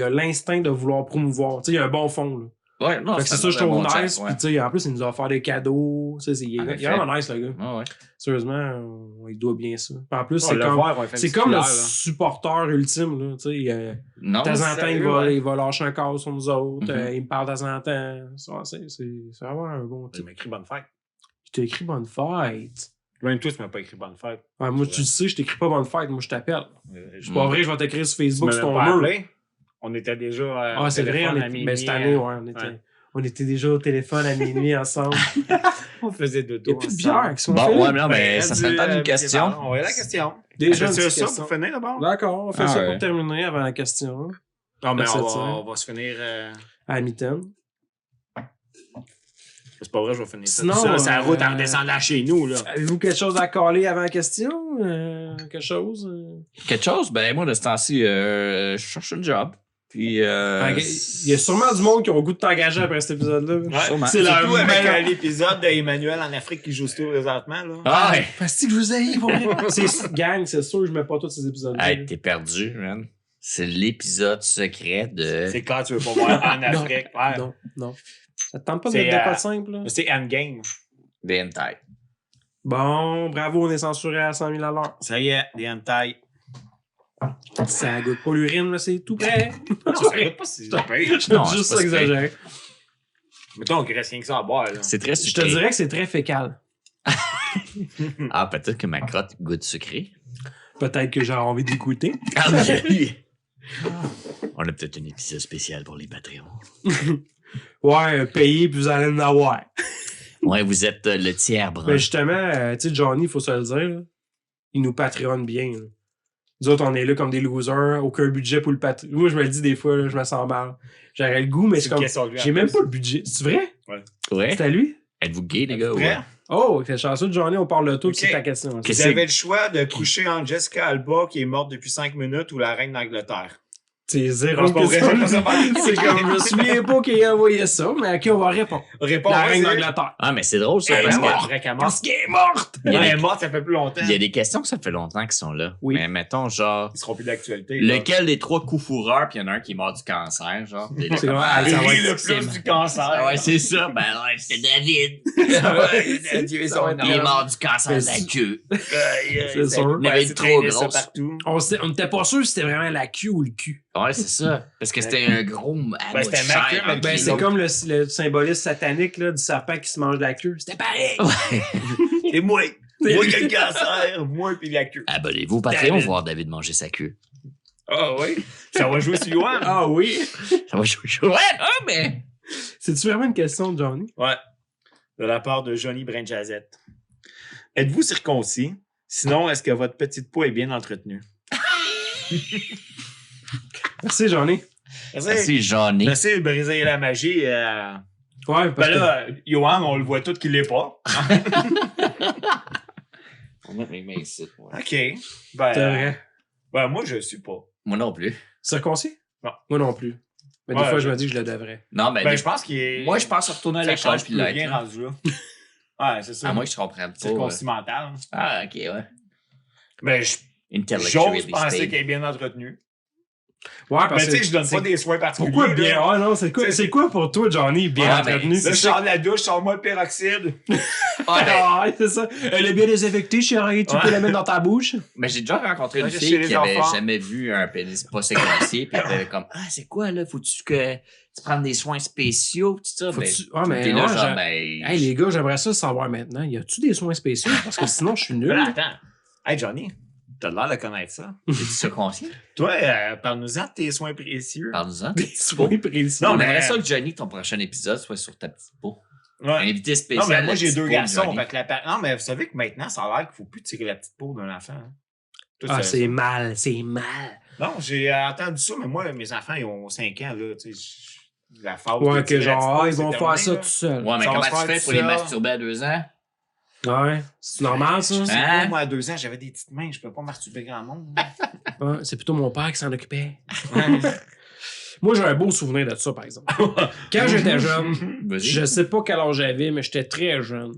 a l'instinct de vouloir promouvoir. Tu sais, il a un bon fond, là. Ouais, non, Fait que c'est ça, je trouve nice. Puis, tu sais, en plus, il nous a offert des cadeaux. Tu sais, il est vraiment nice, le gars. Ouais. Sérieusement, on lui doit bien ça. Puis en plus, c'est comme le supporter ultime, là. Tu sais, de temps en temps, il va lâcher un casse sur nous autres. Il me parle de temps en temps. C'est vraiment un bon type. Tu m'as écrit bonne fête. Je t'ai écrit bonne fête. Même toi, tu m'as pas écrit bonne fête. Ouais, moi, tu le sais, je t'écris pas bonne fête. Moi, je t'appelle. C'est pas vrai, je vais t'écrire sur Facebook, sur ton mur. On était déjà c'est vrai, mais cette année, on était déjà au téléphone à minuit ensemble. On faisait dodo. Il n'y a plus de bière. Bon, non, mais ça serait le temps d'une question. On va à la question. Déjà, c'est ça pour finir d'abord? D'accord, on fait ça pour terminer avant la question. Non, mais on va se finir à la mi-temps. C'est pas vrai, je vais finir ça. Sinon, c'est la route en descendant chez nous. Là. Avez-vous quelque chose à caler avant la question? Quelque chose? Quelque chose? Ben, moi, de ce temps-ci, je cherche un job. Puis, il y a sûrement du monde qui ont le goût de t'engager après cet épisode-là. Ouais, c'est surtout avec l'épisode d'Emmanuel en Afrique qui joue tout présentement. Là. Ah ouais! Parce que je vous ai pour gang, c'est sûr, je mets pas tous ces épisodes-là. Hey, t'es perdu, man. C'est l'épisode secret de... C'est quand tu veux pas voir en Afrique. Non. Ça te tente pas de mettre de quoi de simple, là? C'est Endgame. Des hentai. Bon, bravo, on est censuré à 100 000 à l'heure. Ça y est, des hentai. Ça goûte pas l'urine, là, c'est tout prêt. Ça goûte pas si je Non, juste exagérer. Mettons qu'il reste rien que ça à boire. Là. C'est très sucré. Je te dirais que c'est très fécal. Ah, peut-être que ma crotte goûte sucré. Peut-être que j'aurais envie d'écouter. Ah, oui. On a peut-être un épisode spécial pour les Patreons. Ouais, payé, puis vous allez en avoir. Ouais, vous êtes le tiers brun. Mais justement, tu sais, Johnny, il faut se le dire, là, il nous patronne bien. Là. Nous autres, on est là comme des losers, aucun budget pour le patron. Moi, je me le dis des fois, là, je me sens mal. J'aurais le goût, mais c'est comme. J'ai même pas le budget. C'est vrai? Ouais. C'est à lui? Êtes-vous gay, les gars? Ouais. Oh, c'est chanceux de Johnny, on parle de tout, c'est ta question. Vous avez le choix de coucher entre Jessica Alba, qui est morte depuis 5 minutes, ou la reine d'Angleterre. C'est zéro question. C'est comme, je me souviens pas qu'il a envoyé ça, mais à qui on va répondre? La reine d'Angleterre. Ah, mais c'est drôle, ça. Parce qu'elle est morte. Elle est morte, ça fait plus longtemps. Il y a des questions que ça fait longtemps qu'ils sont là. Oui. Mais mettons, genre. Ils seront plus d'actualité. Lequel des 3 coups fourreurs, puis il y en a un qui est mort du cancer, genre. C'est comme, ça va être le plus du cancer. Ouais, c'est ça. Ben ouais, c'était David. Dieu est son Il est mort du cancer de la queue. C'est sûr. Il avait une trop grosse. Partout. On n'était pas sûr si c'était vraiment la queue ou le cul. Ouais, c'est ça. Parce que c'était un gros. C'était ma queue. Ben, c'est comme le symbolisme satanique là, du serpent qui se mange la queue. C'était pareil. Ouais. C'est moi. Moi qui ai le cancer. Moi puis la queue. Abonnez-vous au Patreon voir David manger sa queue. Ah oui. Ça va jouer sur Yoann. Ah oui. Ça va jouer. Ouais, mais. C'est-tu vraiment une question de Johnny? Ouais. De la part de Johnny Brinjazette. Êtes-vous circoncis? Sinon, est-ce que votre petite peau est bien entretenue? Merci, Johnny. Merci, Johnny. Merci de briser la magie. Ouais, parce là, Yoann, on le voit tout qu'il l'est pas. On met mes mains ici. Ouais. OK. Ben, c'est vrai. Ben, moi, je suis pas. Moi non plus. Circoncis? Non. Moi non plus. Mais des fois, je me dis que je le devrais. Non, mais. Je pense qu'il est. Moi, je pense retourner à ça l'école change puis plus l'être. bien rendu là. Ouais, c'est ça. À moi, je comprends pas. Circoncis mental. Ah, ok, ouais. Ben, j'ose penser qu'elle est bien entretenue. Ouais, parce que. Mais tu sais, je donne pas des soins particuliers. Pourquoi bien? Ah non, c'est quoi pour toi, Johnny, bien entretenu? Là, je sors de la douche, sors-moi le peroxyde. Ouais, c'est ça. Elle est bien désinfectée, chérie. Tu peux la mettre dans ta bouche. Mais j'ai déjà rencontré une fille qui avait jamais vu un pénis pas séquencé. Puis elle était comme, ah, c'est quoi, là? Faut-tu que tu prennes des soins spéciaux? Tout ça. Mais là, genre, hey, les gars, j'aimerais ça savoir maintenant. Y a-tu des soins spéciaux? Parce que sinon, je suis nul. Attends. Hey, Johnny. T'as l'air de connaître ça. Es-tu circoncis? Toi, parle-nous-en de tes soins précieux. Parle-nous-en. Des soins précieux. Non, mais j'aimerais ça que Johnny, ton prochain épisode, soit sur ta petite peau. Ouais. Un invité spécial. Non, mais moi, j'ai 2 garçons. Non, mais vous savez que maintenant, ça a l'air qu'il ne faut plus tirer la petite peau d'un enfant. Hein. Toi, c'est mal. Non, j'ai entendu ça, mais moi, mes enfants, ils ont 5 ans. Là, la phase. Ouais, que genre, ils vont faire ça tout seul. Ouais, mais comment tu fais pour les masturber à 2 ans? Ouais, c'est normal, ça. Hein? Moi, à 2 ans, j'avais des petites mains. Je peux pas masturber grand monde. Ouais, c'est plutôt mon père qui s'en occupait. Moi, j'ai un beau souvenir de ça, par exemple. Quand j'étais jeune, je sais pas quel âge j'avais, mais j'étais très jeune.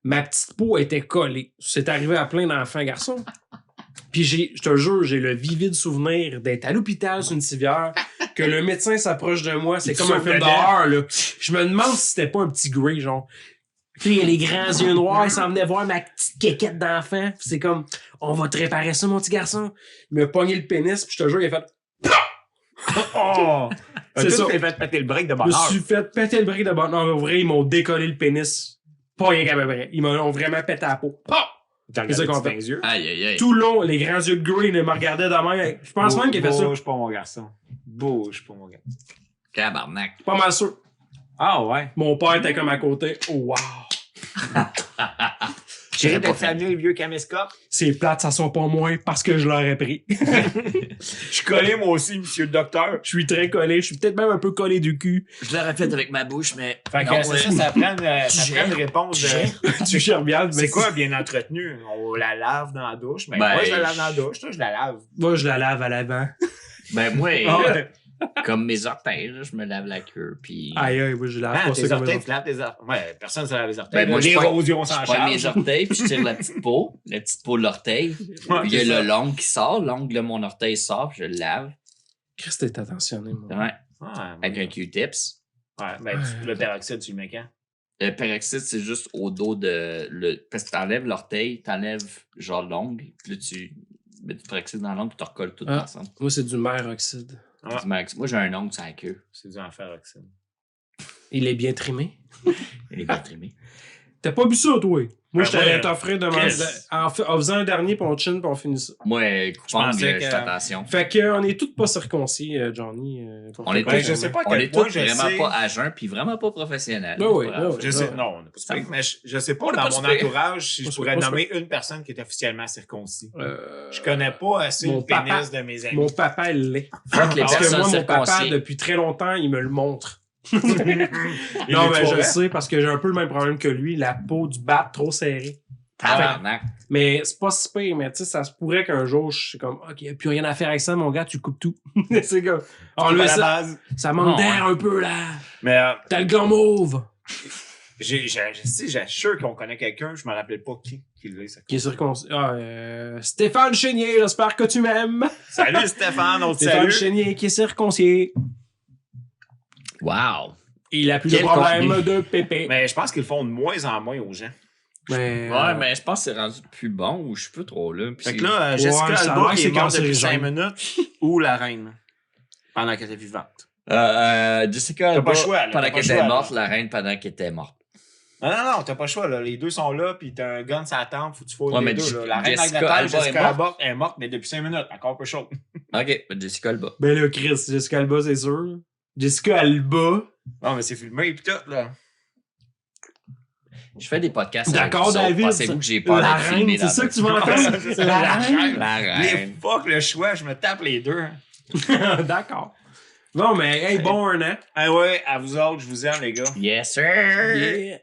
Ma petite peau était collée. C'est arrivé à plein d'enfants garçons. Puis je te jure, j'ai le vivide souvenir d'être à l'hôpital sur une civière, que le médecin s'approche de moi, c'est Il comme un saute film dedans. d'horreur, là. Je me demande si c'était pas un petit Grey, genre. Puis il a les grands yeux noirs, il s'en venait voir ma petite quéquette d'enfant. Puis c'est comme, on va te réparer ça, mon petit garçon. Il m'a pogné le pénis, puis je te jure, il a fait... Oh! C'est ça. T'es fait péter le break de Je me bonheur. suis fait péter le brick de bonheur. Non, en vrai, ils m'ont décollé le pénis. Pas rien qu'à peu près. Ils m'ont vraiment pété la peau. T'as C'est ça regardé qu'on dans fait. les yeux. Aïe, aïe, aïe. Tout le long, les grands yeux de Grey me regardaient de même. Je pense même qu'il a fait ça. Bouge pas, mon garçon. Bouge pas, mon garçon. Tabarnak. Pas mal sûr. Ah ouais. Mon père était comme à côté. Oh, wow. J'ai peut-être amené le vieux caméscope. C'est plate, ça sent pas moins parce que je l'aurais pris. Je suis collé, moi aussi, monsieur le docteur. Je suis très collé. Je suis peut-être même un peu collé du cul. Je l'aurais fait avec ma bouche, mais. Fait que non, ça prend une réponse de... Tu cherches bien. C'est quoi bien entretenu? On la lave dans la douche. Mais Ben, moi, je la lave dans la douche. Toi, je la lave. Moi, je la lave à l'avant. Ben, moi, Ah ouais. comme mes orteils, là, je me lave la queue, puis. Aïe, aïe, moi, je lave Ah, pas tes ça comme orteils, ça. tu laves tes orteils. Ouais, personne ne se lave les orteils. Ben, moi, je l'érosion Je s'en prends mes charge. orteils, puis je tire la petite peau de l'orteil. Ouais, Puis il y a c'est ça. le l'ongle qui sort, l'ongle de mon orteil sort, puis je le lave. Christ, t'es attentionné, moi. Ouais, Ouais, avec un Q-tips. ouais, ben, le peroxyde, tu le mets quand? Le peroxyde, c'est juste au dos de. Parce que t'enlèves l'orteil, t'enlèves genre l'ongle, puis là, tu mets du peroxyde dans l'ongle, puis tu recoles tout Ah. ensemble. Moi, c'est du meroxyde. Ah. Moi, j'ai un ongle sur la queue. C'est du enferoxyde. Il est bien trimé. Il est bien trimé. T'as pas bu ça, toi? Moi, je Ben t'allais ouais. t'offrir de Chris. en faisant un dernier, puis on chin, puis on finit ça. Moi, coupon, pensais je que- fais attention. Fait qu'on est tous pas circoncis, Johnny. On est Ben, tous- je sais pas à On quel est point tous je vraiment sais. pas à jeun, puis vraiment pas professionnels. Ben oui, C'est pas grave. ben oui. Je sais, non, on n'est pas super, mais je sais On pas est dans pas mon super. entourage si Pas je super, pourrais pas nommer une personne qui est officiellement circoncis. Euh, Je connais pas assez mon le pénis papa- de mes amis. Mon papa l'est. Fuck les Parce que personnes moi, mon papa, circoncis. depuis très longtemps, il me le montre. Il Non, est mais trop je le vrai. sais, parce que j'ai un peu le même problème que lui. La peau du bat trop serrée. Tabarnak. Mais c'est pas si pire, mais tu sais, ça se pourrait qu'un jour, je suis comme, OK, y a plus rien à faire avec ça, mon gars, tu coupes tout. C'est comme, À enlevez la ça. base. Ça manque Non, d'air un peu, là. Mais T'as le gland mauve. j'ai sûr qu'on connaît quelqu'un, je me rappelle pas qui l'est. ça. Qui est circoncis. Stéphane Chénier, j'espère que tu m'aimes. Salut Stéphane, on te Stéphane salue. Chénier qui est circoncis. Wow. Il a plus de Quel problème contenu. de pépé. Mais je pense qu'ils le font de moins en moins aux gens. Mais, Ouais, mais je pense que c'est rendu plus bon ou je suis plus trop là. puis Fait que c'est- là, Ouais, Jessica ça a Alba l'air qui que est morte c'est depuis 5 cancérigène. minutes ou la reine pendant qu'elle était vivante. Jessica T'as Alba, pas le choix, là, pendant t'as qu'elle pas le était choix, morte, là. la reine pendant qu'elle était morte. Non, t'as pas le choix, là. Les deux sont là, puis t'as un gun sur la tempe, faut que tu fasses Ouais, les mais deux, là. La reine Jessica Angleterre, Alba Jessica est Alba est morte, mais depuis 5 minutes, encore peu chaud. Ok, Jessica Alba. Ben là, Chris, Jessica Alba, c'est sûr. Jessica Alba. Non, mais c'est filmé, pis tout, là. Je fais des podcasts. D'accord, David. Pensez-vous que j'ai peur La d'être filmé reine, c'est ça que tu vas Ouais, entendre? c'est ça, La la reine. reine. La Les reine. fuck le choix, je me tape les deux. D'accord. Bon, mais hey, bon un an. Ah ouais, à vous autres, je vous aime, les gars. Yes, sir. Yeah.